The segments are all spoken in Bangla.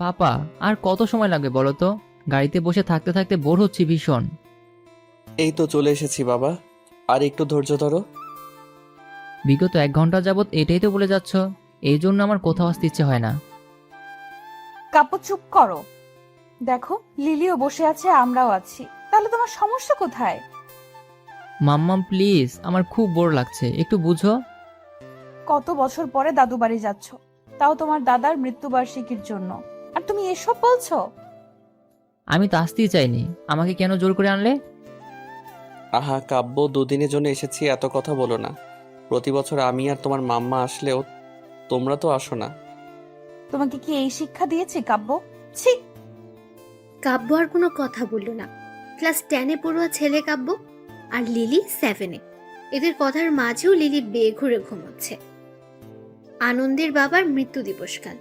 পাপা, আর কত সময় লাগবে বলো তো? গাড়িতে বসে থাকতে থাকতে বোর হচ্ছি ভীষণ। এই তো চলে এসেছি বাবা, আর একটু ধৈর্য ধরো। বিগত 1 ঘন্টা যাবৎ এটাই তো বলে যাচ্ছ। এই জন্য আমার কোথাও আসতে ইচ্ছে হয় না। কাপু চুপ করো। দেখো, লিলিও বসে আছে, আমরাও আছি, তাহলে তোমার সমস্যা কোথায়? মাম্মাম প্লিজ, আমার খুব বোর লাগছে, একটু বুঝো। কত বছর পরে দাদু বাড়ি যাচ্ছ, তাও তোমার দাদার মৃত্যুবার্ষিকীর জন্য, আর তুমি এসব বলছো? আমি তো আসতেই চাইনি, আমাকে কেন জোর করে আনলে? আহা কাব্য, দুদিনের জন্য এসেছি, এত কথা বলো না। প্রতি বছর আমি আর তোমার মাম্মা আসলেও তোমরা তো আসো না। তোমাকে কি এই শিক্ষা দিয়েছে কাব্য? ছি! কাব্য আর কোনো কথা বলল না। ক্লাস 10-এ পড়ুয়া ছেলে কাব্য, আর লিলি 7-এ। এদের কথার মাঝেও লিলি বেঘুরে ঘুমোচ্ছে। আনন্দের বাবার মৃত্যু দিবসকাল।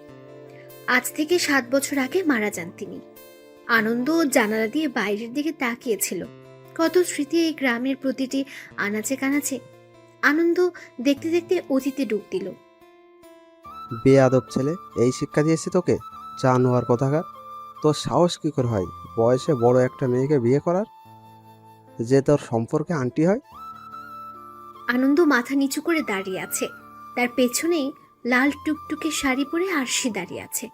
আজ থেকে 7 বছর আগে মারা যান তিনি। আনন্দ জানালা দিয়ে বাইরের দিকে তাকিয়েছিল। কত স্মৃতি এই গ্রামের প্রতিটি আনাচে কানাচে। আনন্দ দেখতে দেখতে অতীতে ডুব দিল। বেয়াদব ছেলে, এই শিক্ষা দিয়েছে তোকে? জানোয়ার কোথাকার! তোর সাহস কি করে হয় বয়সে বড় একটা মেয়েকে বিয়ে করার, যে তোর সম্পর্কে আন্টি হয়? আনন্দ মাথা নিচু করে দাঁড়িয়ে আছে। তার পেছনেই লাল টুকটুকে শাড়ি পরে আরশি দাঁড়িয়ে আছে।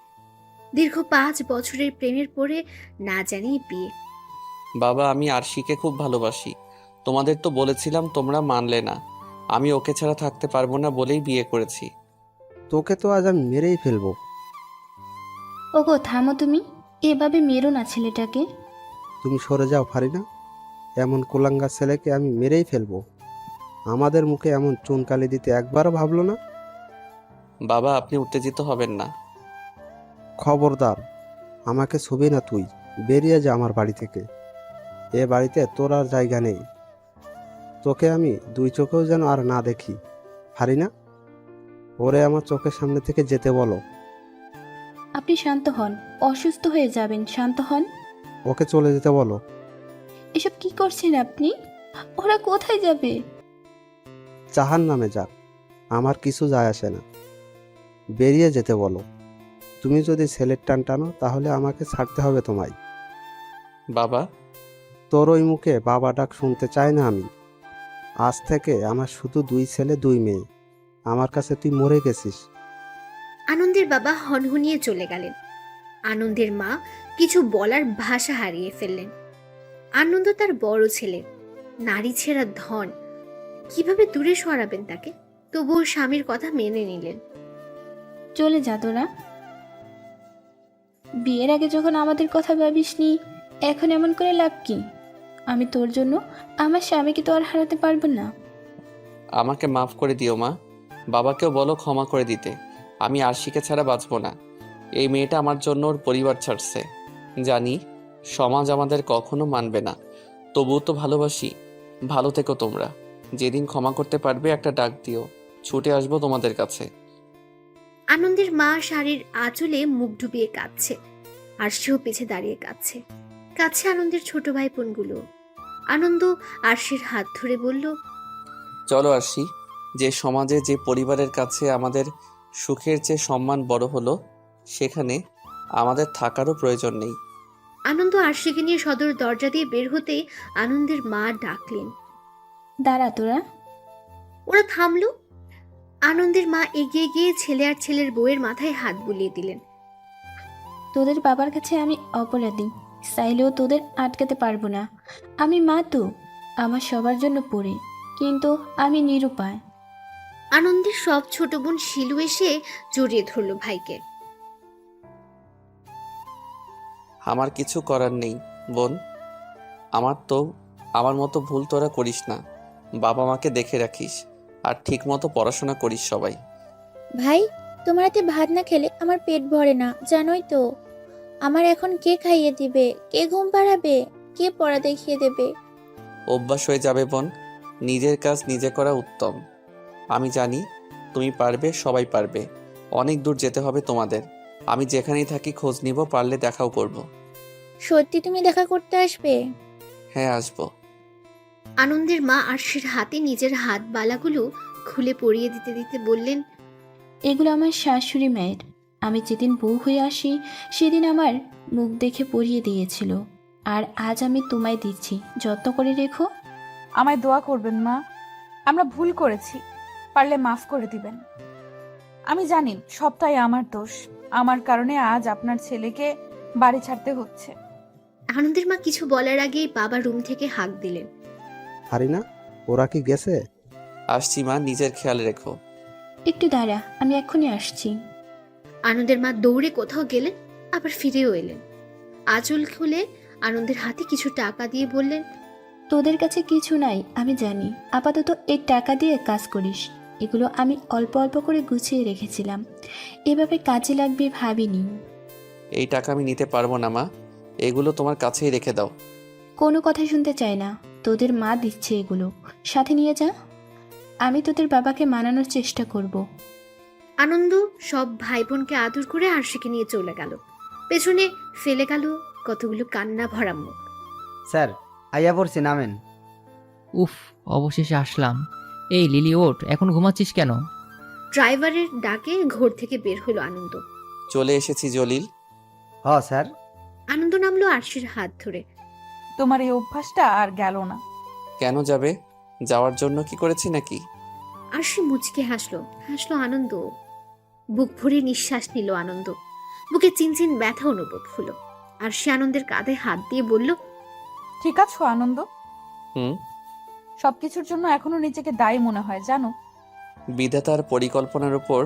দীর্ঘ 5 বছরের প্রেমের পরে না জানি বিয়ে। বাবা, আমি আরশিকে খুব ভালোবাসি। তোমাদের তো বলেছিলাম, তোমরা মানলে না। আমি ওকে ছাড়া থাকতে পারবো না বলেই বিয়ে করেছি। তোকে তো আজ আমি মেরেই ফেলবো। ওগো থামো তুমি, এভাবে মেরো না ছেলেটাকে। তুমি সরে যাও ফারিনা, এমন কুলাঙ্গার ছেলেকে আমি মেরেই ফেলবো। আমাদের মুখে এমন চুনকালি দিতে একবারও ভাবলো না। বাবা, আপনি উত্তেজিত হবেন না। খবরদার, আমাকে ছবি না তুই, বেরিয়ে যা আমার বাড়ি থেকে। এ বাড়িতে তোর আর জায়গা নেই। তোকে আমি 2 চোখেও যেন আর না দেখি। ফারিনা, ওরে আমার চোখের সামনে থেকে যেতে বলো। আপনি শান্ত হন, অসুস্থ হয়ে যাবেন, শান্ত হন। ওকে চলে যেতে বলো। এসব কি করছেন আপনি? ওরা কোথায় যাবে? জাহান নামে যাক, আমার কিছু যায় আসে না। বেরিয়ে যেতে বলো। তুমি যদি ছেলের টান টানো তাহলে আমাকে ছাড়তে হবে তোমায়। বাবা, তোর ওই মুখে বাবা ডাক শুনতে চাই না আমি। আজ থেকে আমার শুধু 2 ছেলে 2 মেয়ে। আমার কাছে তুই মরে গেছিস। আনন্দের বাবা হনহনিয়ে চলে গেলেন। আনন্দের মা কিছু বলার ভাষা হারিয়ে ফেললেন। আনন্দ তার বড় ছেলে, নারী ছেঁড়া ধন, কিভাবে দূরে সরাবেন তাকে? তবুও স্বামীর কথা মেনে নিলেন। চলে যা তোরা। বিয়ের আগে যখন আমাদের কথা ভাবিসনি, এখন এমন করে লাভ কি? আমি তোর জন্য আমার স্বামীকে তো আর হারাতে পারবো না। আমাকে মাফ করে দিও মা। বাবাকেও বলো ক্ষমা করে দিতে। আমি আরশিকে ছাড়া বাঁচবো না। এই মেয়েটা আমার জন্য ওর পরিবার ছাড়ছে। জানি সমাজ আমাদের কখনো মানবে না, তবুও তো ভালোবাসি। ভালো থেকো তোমরা। যেদিন ক্ষমা করতে পারবে একটা ডাক দিও, ছুটে আসবো তোমাদের কাছে। আনন্দের মা শাড়ির আঁচলে মুখ ডুবিয়ে কাঁদছে, আর সেও পিছে দাঁড়িয়ে কাঁদছে। কাছে আনন্দের ছোট ভাই বোনগুলো। আনন্দ আরশির হাত ধরে বলল, চলো আরশি, যে সমাজে যে পরিবারের কাছে আমাদের সুখের চেয়ে সম্মান বড় হলো, সেখানে আমাদের থাকারও প্রয়োজন নেই। আনন্দ আরশিকে নিয়ে সদর দরজা দিয়ে বের হতেই আনন্দের মা ডাকলেন, দাঁড়া তোরা। ওরা থামলো। আনন্দের মা এগিয়ে গিয়ে ছেলে আর ছেলের বউয়ের মাথায় হাত বুলিয়ে দিলেন। তোদের বাবার কাছে আমি অপরাধী, চাইলেও তোদের আটকাতে পারবো না। আমি মা তো, আমার সবার জন্য পড়ে, কিন্তু আমি নিরুপায়। আনন্দের সব ছোট বোন শিলু এসে জড়িয়ে ধরল ভাইকে। আমার কিছু করার নেই বোন। আমার মতো ভুল তোরা করিস না। বাবা মাকে দেখে রাখিস, আর ঠিক মতো পড়াশোনা করিস সবাই। ভাই, তোমার হাতে ভাত না খেলে আমার পেট ভরে না, জানোই তো। আমার এখন কে খাইয়ে দিবে, কে ঘুম পাড়াবে, কে পড়া দেখিয়ে দেবে? অভ্যাস হয়ে যাবে বোন। নিজের কাজ নিজে করা উত্তম। আমি জানি তুমি পারবে, সবাই পারবে। অনেক দূর যেতে হবে তোমাদের। আমি যেখানেই থাকি খোঁজ নিব, পারলে দেখাও করব। সত্যি তুমি দেখা করতে আসবে? হ্যাঁ, আসবো। আনন্দের মা আরশির হাতে নিজের হাত বালাগুলো খুলে পরিয়ে দিতে দিতে বললেন, এগুলো আমার শাশুড়ি মায়ের। আমি যেদিন বউ হয়ে আসি সেদিন আমার মুখ দেখে পরিয়ে দিয়েছিল, আর আজ আমি তোমায় দিচ্ছি, যত্ন করে রেখো। আমায় দোয়া করবেন মা, আমরা ভুল করেছি, পারলে মাফ করে দিবেন। আমি জানি সবটাই আমার দোষ, আমার কারণে আজ আপনার ছেলেকে বাড়ি ছাড়তে হচ্ছে। আনন্দের মা কিছু বলার আগেই বাবা রুম থেকে হাঁক দিলেন। হারিনা, ওরা কি গেছে? আসছি মা, নিজের খেয়াল রেখো। একটু দাঁড়া, আমি এক্ষুনি আসছি। আনন্দের মা দৌড়ে কোথাও গেলেন, আবার ফিরেও এলেন। আঁচল খুলে আনন্দের হাতে কিছু টাকা দিয়ে বললেন, তোদের কাছে কিছু নাই আমি জানি, আপাতত এই টাকা দিয়ে কাজ করিস। এগুলো আমি অল্প অল্প করে গুছিয়ে রেখেছিলাম, এভাবে কাজে লাগবে ভাবিনি। এই টাকা আমি নিতে পারবো না মা, এগুলো তোমার কাছেই রেখে দাও। কোনো কথা শুনতে চাই না, তোদের মা দিচ্ছে এগুলো, সাথে নিয়ে যা। আমি তোদের বাবাকে মানানোর চেষ্টা করব। আনন্দ সব ভাই বোনকে আদর করে আরশিকে নিয়ে চলে গেল। পেছনে ফেলে গেল কতগুলো কান্না ভরা মুখ। স্যার, আইয়া পড়ছি, নামেন। উফ, অবশেষে আসলাম। এই লিলি ওঠ, এখন ঘুমাচ্ছিস কেন? ড্রাইভারের ডাকে ঘর থেকে বের হলো আনন্দ। চলে এসেছি জলিল। হ স্যার। আনন্দ নামলো আরশির হাত ধরে। তোমার এই অভ্যাসটা আর গেল না। কেন যাবে? যাওয়ার জন্য কি করেছি নাকি? আরশি মুচকে হাসলো আনন্দ। বুক ভরে নিঃশ্বাস নিল আনন্দ। বুকে চিনচিন ব্যথা অনুভব হলো। আরশি আনন্দের কাঁধে হাত দিয়ে বলল, ঠিক আছো আনন্দ? হুম। সবকিছুর জন্য এখনো নিজেকে দায়ী মনে হয় জানো। বিধাতার পরিকল্পনার উপর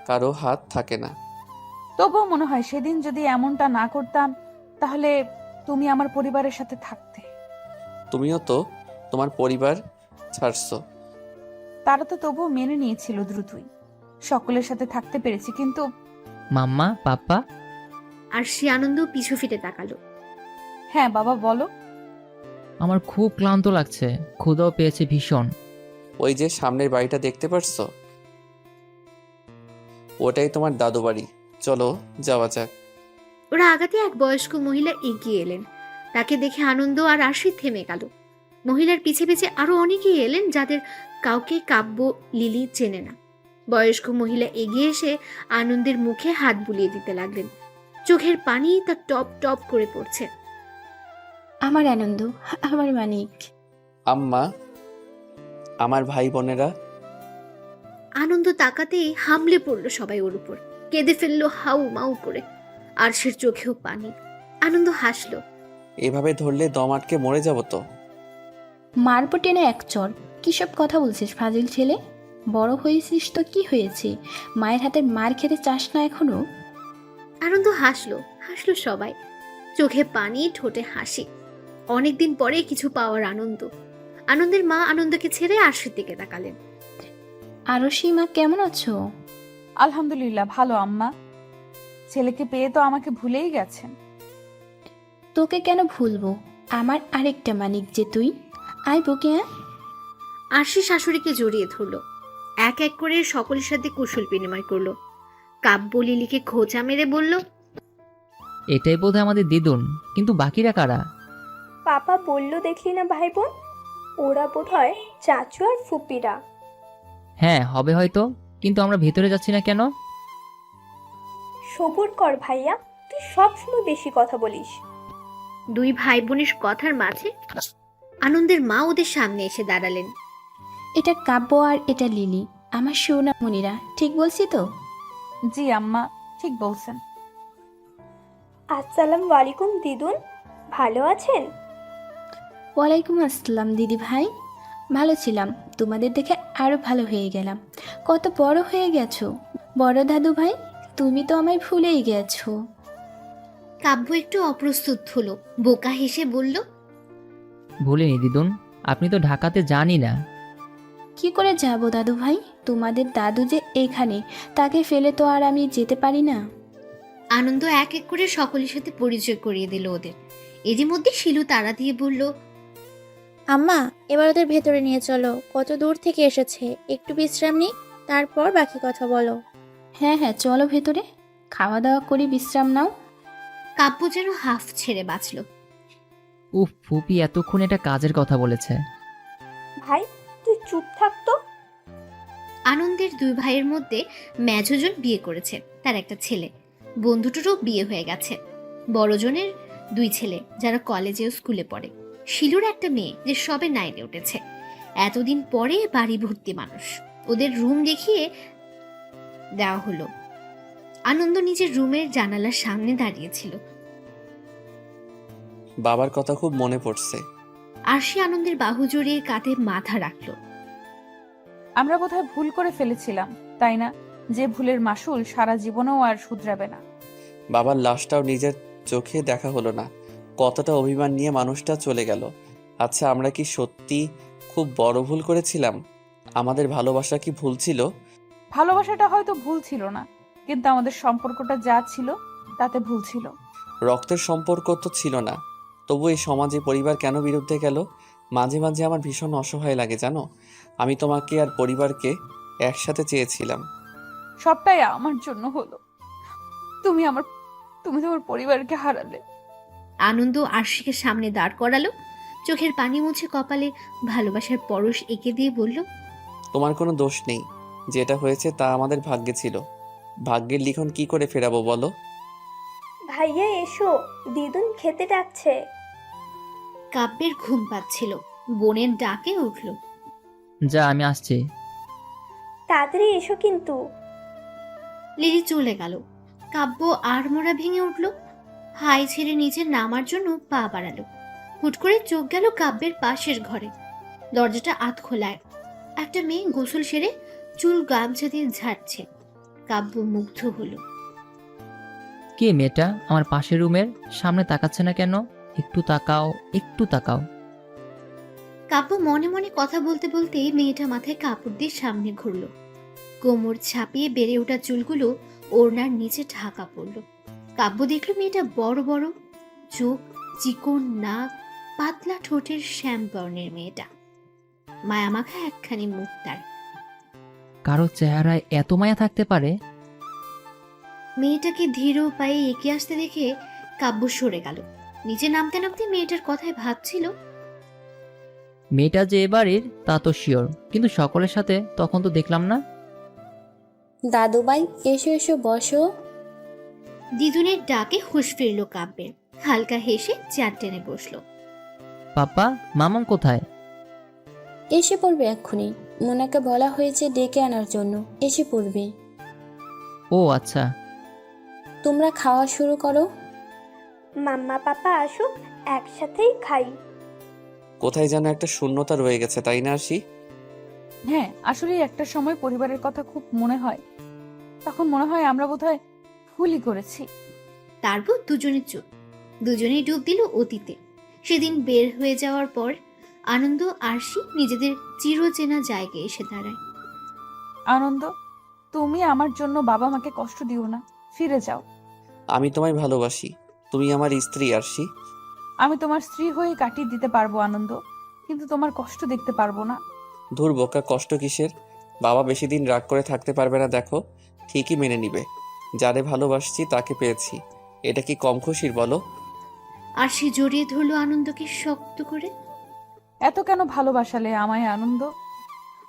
কারো হাত থাকে না। তবুও মনে হয় সেদিন যদি এমনটা না করতাম তাহলে তুমি আমার পরিবারের সাথে থাকতে। তুমিও তো তোমার পরিবার ছাড়ছো। তারা তো তবুও মেনে নিয়েছিল দ্রুতই। সকলের সাথে থাকতে পেরেছি, কিন্তু মাম্মা, পাপ্পা। আরশি আনন্দ পিছু ফিরে তাকালো। হ্যাঁ বাবা বলো। আমার খুব ক্লান্ত লাগছে, ক্ষুধাও পেয়েছে ভীষণ। ওই যে সামনের বাড়িটা দেখতে পারছো, ওটাই তোমার দাদু বাড়ি। চলো যাওয়া যাক। ওরা আগাতে এক বয়স্ক মহিলা এগিয়ে এলেন। তাকে দেখে আনন্দ আর আরশি থেমে গেল। মহিলার পিছে পিছে আরো অনেকেই এলেন, যাদের কাউকে কাব্য লিলি চেনে না। বয়স্ক মহিলা এগিয়ে এসে আনন্দের মুখে হাত বুলিয়ে দিতে লাগলেন। চোখের পানি তার টপ টপ করে পড়ছে। আমার আনন্দ, আমার মানিক। আম্মা, আমার ভাই বোনেরা। আনন্দ তাকাতেই হামলে পড়লো সবাই ওর উপর, কেঁদে ফেললো হাউ মাউ করে। আরশির চোখেও পানি। আনন্দ হাসলো। এভাবে ধরলে দম আটকে মরে যাব তো। মারবো টেনে এক চর। কিসব কথা বলছিস ফাজিল ছেলে? বড় হয়েছিস তো কি হয়েছে, মায়ের হাতের মার খেতে চাস না এখনো? আনন্দ হাসলো সবাই। চোখে পানি, ঠোঁটে হাসি। অনেকদিন পরে কিছু পাওয়ার আনন্দ। আনন্দের মা আনন্দকে ছেড়ে আরশির দিকে তাকালেন। আরশি মা, কেমন আছো? আলহামদুলিল্লাহ ভালো আম্মা। ছেলেকে পেয়ে তো আমাকে ভুলেই গেছেন। তোকে কেন ভুলবো, আমার আরেকটা মানিক যে তুই। আয় বকে। আরশি শাশুড়িকে জড়িয়ে ধরলো। এক এক করে সকলের সাথে কুশল বিনিময় করলো। কাব্য লিলিকে খোঁচা মেরে বলল, এটাই বোধহয় আমাদের দিদুন, কিন্তু বাকিরা কারা? পাপা বলল দেখলি না ভাই বোন, ওরা বোধহয় চাচু আর ফুপিরা। হ্যাঁ হবে হয়তো, কিন্তু আমরা ভেতরে যাচ্ছি না কেন? সবুর কর ভাইয়া, তুই সবসময় বেশি কথা বলিস। দুই ভাই বোনের কথার মাঝে আনন্দের মা ওদের সামনে এসে দাঁড়ালেন। এটা কাব্য আর এটা লিলি, আমার সোনামণিরা, ঠিক বলছি তো? জি আম্মা, ঠিক বলছেন। আসসালামু আলাইকুম দিদুন, ভালো আছেন? ওয়ালাইকুম আসসালাম দিদি ভাই। ভালো ছিলাম, তোমাদের দেখে আরো ভালো হয়ে গেলাম। কত বড় হয়ে গেছো বড় দাদু ভাই, তুমি তো আমায় ভুলেই গেছো। কাব্য একটু অপ্রস্তুত হলো, বোকা হেসে বলল, ভুলিনি দিদুন, আপনি তো ঢাকাতে জানি না। কি করে যাব দাদু ভাই, তোমাদের দাদু যে এখানে, তাকে ফেলে তো আর আমি যেতে পারি না। আনন্দ এক এক করে সকলের সাথে পরিচয় করিয়ে দিল ওদের। এরই মধ্যে শিলু তাড়া দিয়ে বলল, আম্মা এবার ওদের ভেতরে নিয়ে চলো, কত দূর থেকে এসেছে, একটু বিশ্রাম নিক, তারপর বাকি কথা বলো। হ্যাঁ হ্যাঁ, চলো ভেতরে, খাওয়া দাওয়া করি, বিশ্রাম নাও। কাব্য যেন হাফ ছেড়ে বাঁচল। উফ, ফুপি এতক্ষণ এটা কাজের কথা বলেছে। ভাই তুই চুপ থাকতো। আনন্দের দুই ভাইয়ের মধ্যে মেজোজন বিয়ে করেছে, তার একটা ছেলে। বন্ধুটারও বিয়ে হয়ে গেছে। বড়জনের দুই ছেলে যারা কলেজে ও স্কুলে পড়ে। শিলুর একটা মেয়ে যে সবে 9-এ উঠেছে। এতদিন পরে বাড়ি ভর্তি মানুষ। ওদের রুম দেখিয়ে দেওয়া হলো। আনন্দ নিজের রুমের জানালার সামনে দাঁড়িয়েছিল। বাবার কথা খুব মনে পড়ছে। আরশি আনন্দের বাহু জড়িয়ে কাঁধে মাথা রাখলো। আমরা বোধহয় ভুল করে ফেলেছিলাম, তাই না? যে ভুলের মাসুল সারা জীবনেও আর শুধরাবে না। বাবার লাশটাও নিজের চোখে দেখা হলো না। কতটা অভিমান নিয়ে মানুষটা চলে গেল। আচ্ছা, আমরা কি সত্যি খুব বড় ভুল করেছিলাম? আমাদের ভালোবাসা কি ভুল ছিল? ভালোবাসাটা হয়তো ভুল ছিল না, কিন্তু আমাদের সম্পর্কটা যা ছিল তাতে ভুল ছিল। রক্তের সম্পর্ক তো ছিল না, তবু এই সমাজে পরিবার কেন বিরুদ্ধে গেল? মাঝে মাঝে আমার ভীষণ অসহায় লাগে জানো। আমি তোমাকে আর পরিবারকে একসাথে চেয়েছিলাম। সবটাই আমার জন্য হলো। তুমি তোমার পরিবারকে হারালে। আনন্দ আরশিকে সামনে দাঁড় করালো, চোখের পানি মুছে কপালে ভালোবাসার পরশ এঁকে দিয়ে বলল, তোমার কোনো দোষ নেই। যেটা হয়েছে তা আমাদের ভাগ্যে ছিল। ভাগ্যের লিখন কি করে ফেরাবো বলো? ভাইয়া এসো, দিদুন খেতে ডাকছে। কাব্যের ঘুম পাচ্ছিল, বোনের ডাকে উঠল। যা, আমি আসছি। তাড়াতাড়ি এসো কিন্তু। লিলি চলে গেল। কাব্য আড়মোড়া ভেঙে উঠল, হাই ছেড়ে নিচে নামার জন্য পা বাড়ালো। হুট করে চোখ গেল কাব্যের পাশের ঘরে। দরজাটা আধ খোলায়। একটা মেয়ে গোসল সেরে চুল গামছা দিয়ে ঝাড়ছে। কাব্য মুগ্ধ হলো। কে মেয়েটা আমার পাশের রুমের সামনে তাকাচ্ছে না কেন? একটু তাকাও, একটু তাকাও। কাব্য মনে মনে কথা বলতে বলতে মেয়েটা মাথায় কাপড় দিয়ে সামনে ঘুরল। কোমর ছাপিয়ে বেড়ে ওঠা চুলগুলো ওড়নার নিচে ঢাকা পড়ল। কাব্য দেখল মেয়েটা বড় বড় চোখ, চিকন নাক, পাতলা ঠোঁটের শ্যাম বর্ণের মেয়েটা। মায়ামাখা একখানি মুখ তার। কারো চেহারায় এত মায়া থাকতে পারে? মেয়েটাকে ধীর পায়ে এগিয়ে আসতে দেখে কাব্য সরে গেল। নিচে নামতে নামতে মেয়েটার কথায় ভাবছিল, মেয়েটা যে এ বাড়ির তা তো শিওর, কিন্তু সকলের সাথে তখন তো দেখলাম না। দাদুভাই এসো এসো বসো। দিদুনের ডাকে হুঁশ ফিরল কাব্যের। হালকা হেসে চেয়ার টেনে বসলো। পাপা, মামাম কোথায়? এসে পড়বে এক্ষুনি, মোনাকে বলা হয়েছে ডেকে আনার জন্য, এসে পড়বে। ও আচ্ছা। তোমরা খাওয়া শুরু করো। মাম্মা পাপা আসুক, একসাথেই খাই। কোথায় যেন একটা শূন্যতা রয়ে গেছে, তাই না আরশি? হ্যাঁ, আসলে একটা সময় পরিবারের কথা খুব মনে হয়। তখন মনে হয় আমরা বোধহয় ভুলই করেছি। তারপর দুজনে চুপ। দুজনেই ডুব দিল অতীতে। সেদিন বের হয়ে যাওয়ার পর আনন্দ আরশি নিজেদের চিরচেনা জায়গায় এসে দাঁড়ায়। আনন্দ, তুমি আমার জন্য বাবা মাকে কষ্ট দিও না, ফিরে যাও। আমি তোমায় ভালোবাসি। তুমি আমার স্ত্রী আরশি। আমি তোমার স্ত্রী হয়ে কাটিয়ে দিতে পারবো আনন্দ, কিন্তু তোমার কষ্ট দেখতে পারবো না। ধুর বোকা, কষ্ট কিসের? বাবা বেশি দিন রাগ করে থাকতে পারবে না, দেখো ঠিকই মেনে নিবে। যারে ভালোবাসছি তাকে পেয়েছি, এটা কি কম খুশির বলো? আরশি জড়িয়ে ধরলো আনন্দকে শক্ত করে। এত কেন ভালোবাসালে আমায় আনন্দ?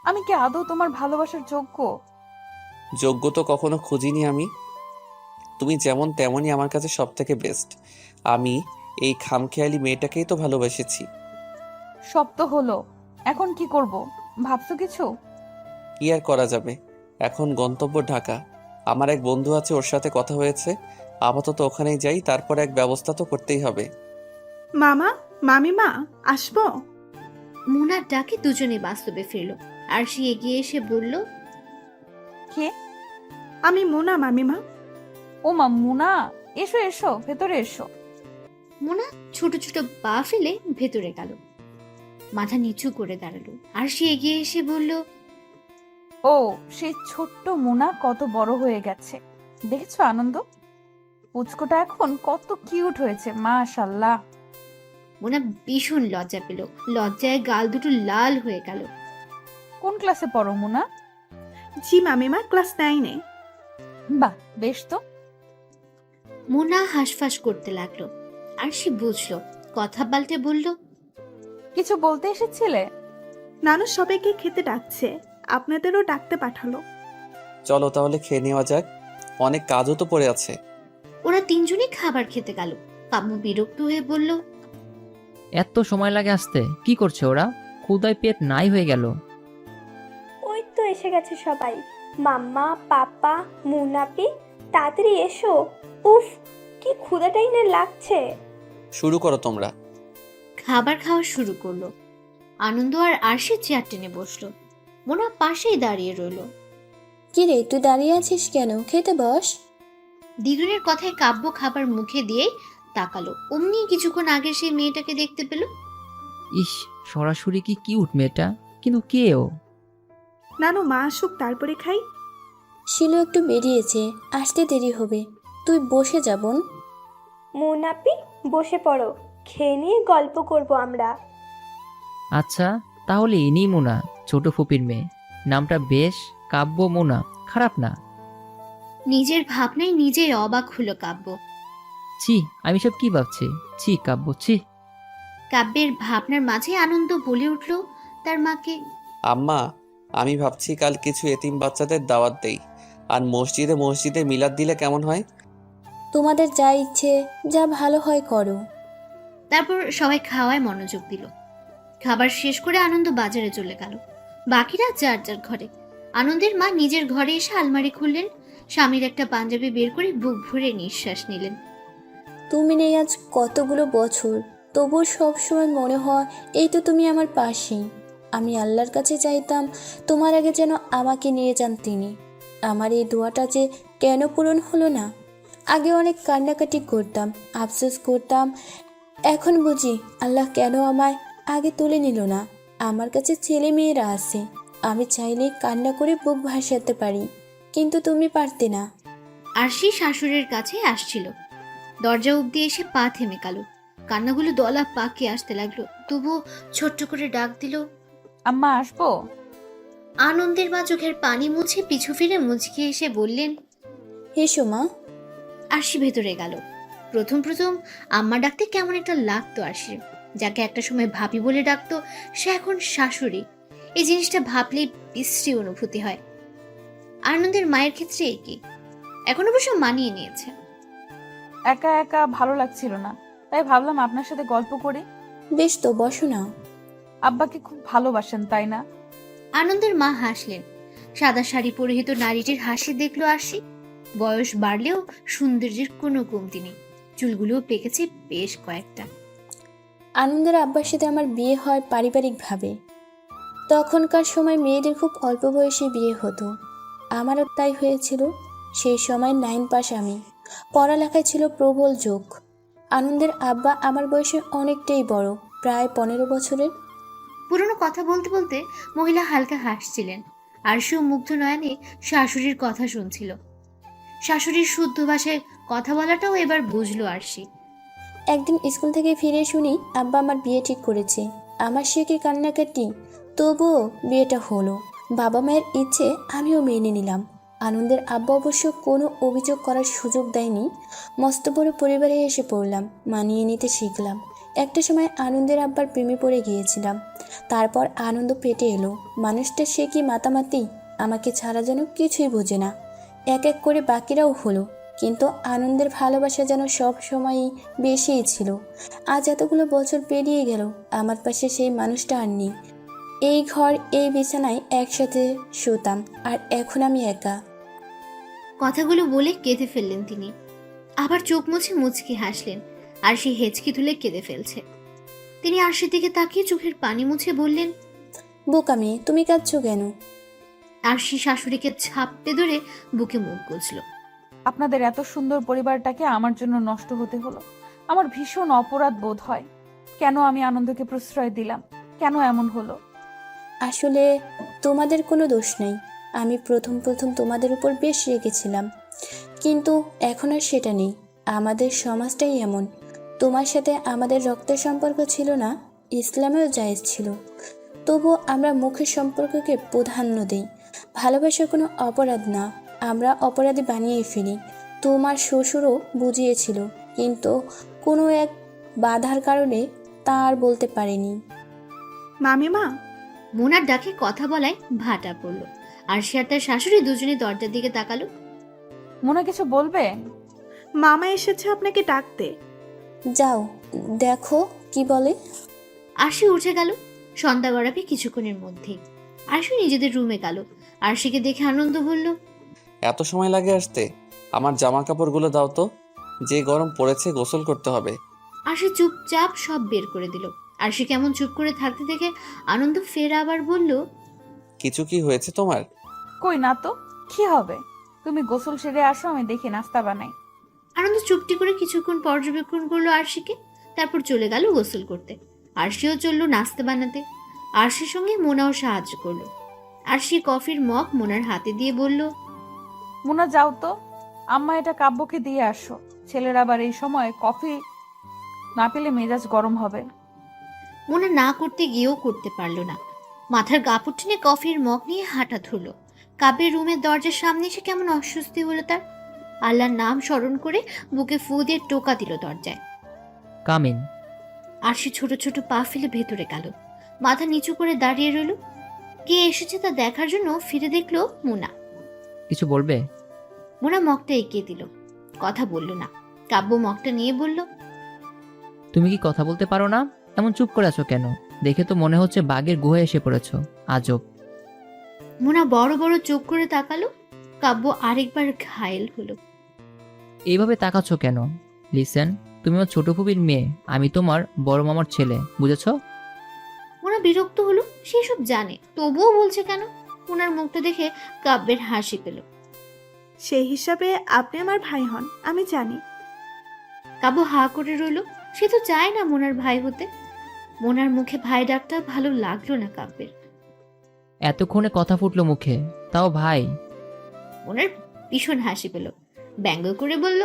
আমি কি আদৌ তোমার ভালোবাসার যোগ্য? যোগ্য তো কখনো খুঁজিনি আমি। তুমি যেমন তেমনই আমার কাছে সব থেকে বেস্ট। আমি এই খামখেয়ালি মেয়েটাকেই তো ভালোবেসেছি। সব তো হলো, এখন কি করব ভাবছো কিছু? কি আর করা যাবে, এখন গন্তব্য ঢাকা। আমার এক বন্ধু আছে, ওর সাথে কথা হয়েছে। আপাতত ওখানেই যাই, তারপর এক ব্যবস্থা তো করতেই হবে। মামা, মামিমা, আসবো? মুনার ডাকে দুজনে বাস্তবে ফিরল। আরশি এগিয়ে এসে বলল, কে? আমি মোনা মামিমা। ও মা, মুনা, এসো এসো, ভেতরে এসো। মুনা ছোট ছোট পা ফেলে ভেতরে গেল। মাথা নিচু করে দাঁড়ালো। আরশি এগিয়ে এসে বলল, ও, সেই ছোট্ট মুনা কত বড় হয়ে গেছে দেখেছো আনন্দ? পুচকোটা এখন কত কিউট হয়েছে, মাশাআল্লাহ। মুনা ভীষণ লজ্জা পেল। লজ্জায় গাল দুটো লাল হয়ে গেল। কোন ক্লাসে পড়ো মুনা? জি মামিমা, ক্লাস 9-এ। বাহ, বেশ তো। মুনা হাঁসফাঁস করতে লাগলো। আরশি বুঝলো, কথা পাল্টে বলল, কিছু বলতে এসেছিলে? নানু সবাইকে খেতে ডাকছে, আপনাদেরও ডাকতে পাঠালো। চলো তাহলে খেয়ে নেওয়া যাক, অনেক কাজও তো পড়ে আছে। ওরা তিনজনই খাবার খেতে গেল। কাব্য বিরক্ত হয়ে বলল, এত সময় লাগে আসতে, কি করছে ওরা? ক্ষুদায় পেট নাই হয়ে গেল। ওই তো এসে গেছে সবাই, মাম্মা, পাপা, মুনাপি, তাড়াতাড়ি এসো। উফ, কি ক্ষুধাটাই না লাগছে। শুরু করো তোমরা। খাবার খাওয়া শুরু করলো। আনন্দ আর আরশি চেয়ার টেনে বসলো। মোনা পাশেই দাঁড়িয়ে রইল। কি রে, তুই দাঁড়িয়ে আছিস কেন? খেতে বস। দ্বিগুণের কথায় কাব্য খাবার মুখে দিয়েই তাকালো। অমনি কিছুক্ষণ আগে সেই মেয়েটাকে দেখতে পেল। ইস, সরাসরি কি কিউট মেয়েটা, কিন্তু কে ও? নানু মা আসুক তারপরে খাই। শিলু একটু বেরিয়েছে, আসতে দেরি হবে। তুই বসে যা বোন। মুনাপি, বসে পড়ো, খেয়ে নিয়ে গল্প করব আমরা। আচ্ছা, তাহলে ইনি মোনা, ছোট ফুপির মেয়ে। নামটা বেশ, কাব্য মোনা, খারাপ না। নিজের ভাবনায় নিজেই অবাক হলো কাব্য। ছি, আমি সব কি ভাবছি? ছি কাব্য, ছি। কাব্যের ভাবনার মাঝে আনন্দ বলে উঠল তার মাকে, আম্মা, আমি ভাবছি কাল কিছু এতিম বাচ্চাদের দাওয়াত দেই, আর মসজিদে মসজিদে মিলাদ দিলে কেমন হয়? তোমাদের যা ইচ্ছে, যা ভালো হয় করো। তারপর সবাই খাওয়ায় মনোযোগ দিল। খাবার শেষ করে আনন্দ বাজারে চলে গেল। বাকিরা যার যার ঘরে। আনন্দের মা নিজের ঘরে এসে আলমারি খুললেন, স্বামীর একটা পাঞ্জাবি বের করে বুক ভরে নিঃশ্বাস নিলেন। তুমি নেই আজ কতগুলো বছর, তবুও সব সময় মনে হয় এই তো তুমি আমার পাশেই। আমি আল্লাহর কাছে চাইতাম তোমার আগে যেন আমাকে নিয়ে যান তিনি। আমার এই দোয়াটা যে কেন পূরণ হলো না। আগে অনেক কান্নাকাটি করতাম, আফসোস করতাম। এখন বুঝি আল্লাহ কেন আমায় আগে তুলে নিল না। আমার কাছে ছেলে মেয়েরা আছে, আমি চাইলেই কান্না করে বুক ভাসাতে পারি, কিন্তু তুমি পারতে না। আরশি শাশুড়ির কাছে আসছিল। দরজা অব্দি এসে পা থেমে গেল। কান্নাগুলো দলা পাকে আসতে লাগলো। তবুও ছোট্ট করে ডাক দিল, আম্মা আসবো? আনন্দের মা চোখের পানি মুছে পিছু ফিরে মুচকি এসে বললেন, এসো মা। আরশি ভেতরে গেল। প্রথম প্রথম আম্মা ডাকতে কেমন একটা লাগতো আরশির। যাকে একটা সময় ভাবি বলে ডাকতো, সে এখন শাশুড়ি। এই জিনিসটা ভাবলেই বিশ্রী অনুভূতি হয়। আনন্দের মায়ের ক্ষেত্রে একই। এখন অবশ্য মানিয়ে নিয়েছে। একা একা ভালো লাগছিল না, তাই ভাবলাম আপনার সাথে গল্প করি। বেশ তো, বসো না। আব্বাকে খুব ভালোবাসেন তাই না? আনন্দের মা হাসলেন। সাদা শাড়ি পরিহিত নারীটির হাসি দেখলো আরশি। বয়স বাড়লেও সৌন্দর্যের কোনো কমতি নেই। চুলগুলোও পেকেছে বেশ কয়েকটা। আনন্দের আব্বার সাথে আমার বিয়ে হয় পারিবারিকভাবে। তখনকার সময় মেয়েদের খুব অল্প বয়সে বিয়ে হতো, আমারও তাই হয়েছিল। সেই সময় 9 পাস আমি, পড়ালেখায় ছিল প্রবল ঝোঁক। আনন্দের আব্বা আমার বয়সে অনেকটাই বড়, প্রায় 15 বছরের। পুরনো কথা বলতে বলতে মহিলা হালকা হাসছিলেন। আরশিও মুগ্ধ নয়নে শাশুড়ির কথা শুনছিল। শাশুড়ির শুদ্ধ ভাষায় কথা বলাটাও এবার বুঝলো আরশি। একদিন স্কুল থেকে ফিরে শুনি আব্বা আমার বিয়ে ঠিক করেছে। আমার সে কি কান্নাকাটি, তবুও বিয়েটা হলো। বাবা মায়ের ইচ্ছে আমিও মেনে নিলাম। আনন্দের আব্বা অবশ্য কোনো অভিযোগ করার সুযোগ দেয়নি। মস্ত বড় পরিবারে এসে পড়লাম, মানিয়ে নিতে শিখলাম। একটা সময় আনন্দের আব্বার প্রেমে পড়ে গিয়েছিলাম। তারপর আনন্দ পেটে এলো। মানুষটা সে কি মাতামাতি, আমাকে ছাড়া যেন কিছুই বোঝে না। এক এক করে বাকিরাও হলো, কিন্তু আনন্দের ভালোবাসা যেন সব সময়ই বেশিই ছিল। আজ এতগুলো বছর পেরিয়ে গেল, আমার পাশে সেই মানুষটা আর নেই। এই ঘর, এই বিছানায় একসাথে শুতাম, আর এখন আমি একা। কথাগুলো বলে কেঁদে ফেললেন তিনি। আবার চোখ মুছে মুচকি হাসলেন। আরশি হেঁচকি তুলে কেঁদে ফেলছে। তিনি আরশির দিকে তাকিয়ে চোখের পানি মুছে বললেন, বোকা মেয়ে, তুমি কাঁদছো কেন? আরশি শাশুড়িকে ছাপটে ধরে বুকে মুখ গুজল। আপনাদের এত সুন্দর পরিবারটাকে আমার জন্য নষ্ট হতে হলো। আমার ভীষণ অপরাধ বোধ হয়। কেন আমি আনন্দকে প্রশ্রয় দিলাম? কেন এমন হলো? আসলে তোমাদের কোনো দোষ নেই। আমি প্রথম তোমাদের উপর বেশ রেগেছিলাম, কিন্তু এখন আর সেটা নেই। আমাদের সমাজটাই এমন। তোমার সাথে আমাদের রক্তের সম্পর্ক ছিল না, ইসলামেও জায়েজ ছিল, তবু আমরা মুখের সম্পর্ককে প্রাধান্য দিই। ভালোবাসা কোনো অপরাধ না, আমরা অপরাধী বানিয়ে ফেলি। তোমার শ্বশুরও বুঝিয়েছিল, কিন্তু কোনো এক বাধার কারণে তা আর বলতে পারেনি। মামিমা, মোনার ডাকে কথা বলায় ভাটা পড়ল। আর সে আর তার শাশুড়ি দুজনে দরজার দিকে তাকালো। মোনা কিছু বলবে? মামা এসেছে আপনাকে ডাকতে। যাও দেখো কি বলে। আরশি উঠে গেল। সন্ধ্যা গড়াবে কিছুক্ষণের মধ্যেই। আরশি নিজেদের রুমে গেল। আরশিকে দেখে আনন্দ বলল, এত সময় লাগে আসতে? আমার জামা কাপড়গুলো দাও তো, যে গরম পড়েছে গোসল করতে হবে। আরশি চুপচাপ সব বের করে দিল। আরশি কেমন চুপ করে থাকতে দেখে আনন্দ ফের আবার বলল, কিছু কি হয়েছে তোমার? কই না তো, কি হবে? তুমি গোসল সেরে আসো, আমি দেখি নাস্তা বানাই। আনন্দ চুপটি করে কিছুক্ষণ পর্যবেক্ষণ করলো আরশিকে, তারপর চলে গেল গোসল করতে। আরশিও চলল নাস্তা বানাতে। আরশির সঙ্গে মোনাও সাহায্য করলো। আরশি কফির মগ মোনার হাতে দিয়ে বলল, মোনা যাও তো, আম্মা এটা কাব্যকে দিয়ে আসো। ছেলের আবার এই সময় কফি না পেলে মেজাজ গরম হবে। মোনা না করতে গিয়েও করতে পারলো না। মাথার কাপড় টেনে কফির মগ নিয়ে হাঁটা ধরলো। কাব্যের রুমের দরজার সামনে এসে কেমন অস্বস্তি হলো তার। আল্লাহর নাম স্মরণ করে বুকে ফু দিয়ে টোকা দিল দরজায়। কামিন। আরশি ছোট ছোট পা ফেলে ভেতরে গেল। মাথা নিচু করে দাঁড়িয়ে রইল। কে এসেছে তা দেখার জন্য ফিরে দেখলো মোনা। কিছু বলবে? মোনা মগটা এগিয়ে দিল। কথা বলল না। কাব্য মগটা নিয়ে বলল, তুমি কি কথা বলতে পারো না? এমন চুপ করে আছো কেন? দেখে তো মনে হচ্ছে বাঘের গুহায় এসে পড়েছো। আজব। মোনা বড় বড় চোখ করে তাকালো। কাব্য আরেকবার ঘায়েল হলো। এইভাবে তাকাচ্ছ কেন? লিসেন, তুমি আমার ছোট ফুপির মেয়ে, আমি তোমার বড় মামার ছেলে, বুঝেছো? মোনা বিরক্ত হলো। সে সব জানে, তবুও বলছে কেন? ওনার মুখটা দেখে কাব্যের হাসি পেল। সেই হিসাবে আপনি আমার ভাই হন, আমি জানি। কাব্য হা করে রইল। সে তো চায় না মোনার ভাই হতে। মোনার মুখে ভাই ডাকটা ভালো লাগলো না কাব্যের। এতক্ষণে কথা ফুটলো মুখে, তাও ভাই? মোনার ভীষণ হাসি পেল। ব্যঙ্গ করে বলল,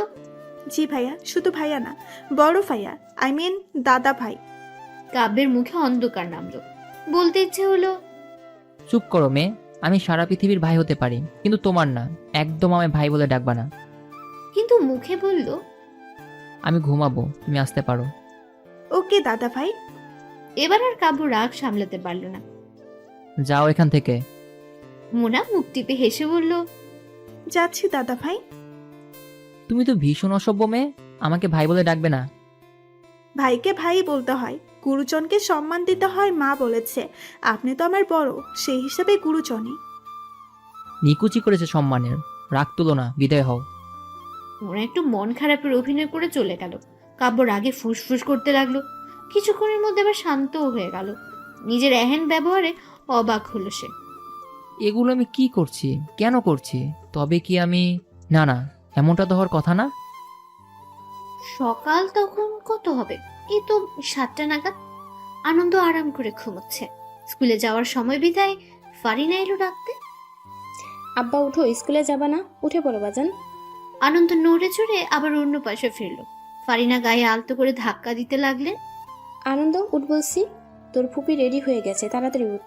জি ভাইয়া, শুধু ভাইয়া না, বড় ভাইয়া, আই মিন দাদা ভাই। কাব্যের মুখে অন্ধকার নামলো। বলতে ইচ্ছে হলো, চুপ করো মেয়ে, আমি সারা পৃথিবীর ভাই হতে পারি, কিন্তু তোমার না। একদম আমায় ভাই বলে ডাকবা না। কিন্তু মুখে বলল, আমি ঘুমাবো, তুমি আসতে পারো। ওকে দাদা ভাই। এবার আর কাব্য রাগ সামলাতে পারল না। যাও এখান থেকে। মোনা মুখ টিপে হেসে বলল, যাচ্ছি দাদা ভাই। তুমি তো ভীষণ অসভ্য মেয়ে, আমাকে ভাই বলে ডাকবে না। ভাইকে ভাই বলতে হয়, গুরুজনকে সম্মান দিতে হয়, মা বলেছে। আপনি তো আমার বড়, সেই হিসাবে গুরুজনই। নিকুচি করেছে সম্মানের, রাগ তুলো না, বিদায় হও। মোনা একটু মন খারাপের অভিনয় করে চলে গেল। কাব্য রাগে ফুসফুস করতে লাগলো। কিছুক্ষণের মধ্যে আবার শান্তও হয়ে গেল। নিজের এহেন ব্যবহারে অবাক হলো সে। এগুলো আমি কি করছি, কেন করছি? তবে কি আমি... না না, এমনটা তো হওয়ার কথা না। সকাল তখন কত হবে? এই তো 7টা নাগাদ। আনন্দ আরাম করে ঘুমোচ্ছে। স্কুলে যাওয়ার সময় বিদায় ফারিনা এলো ডাকতে। আব্বা উঠো, স্কুলে যাবা না? উঠে পড়ো বাজান। আনন্দ নড়ে চড়ে আবার অন্য পাশে ফিরল। ফারিনা গায়ে আলতো করে ধাক্কা দিতে লাগলেন। আনন্দ উঠ বলছি, তোর ফুপি রেডি হয়ে গেছে, তাড়াতাড়ি উঠ,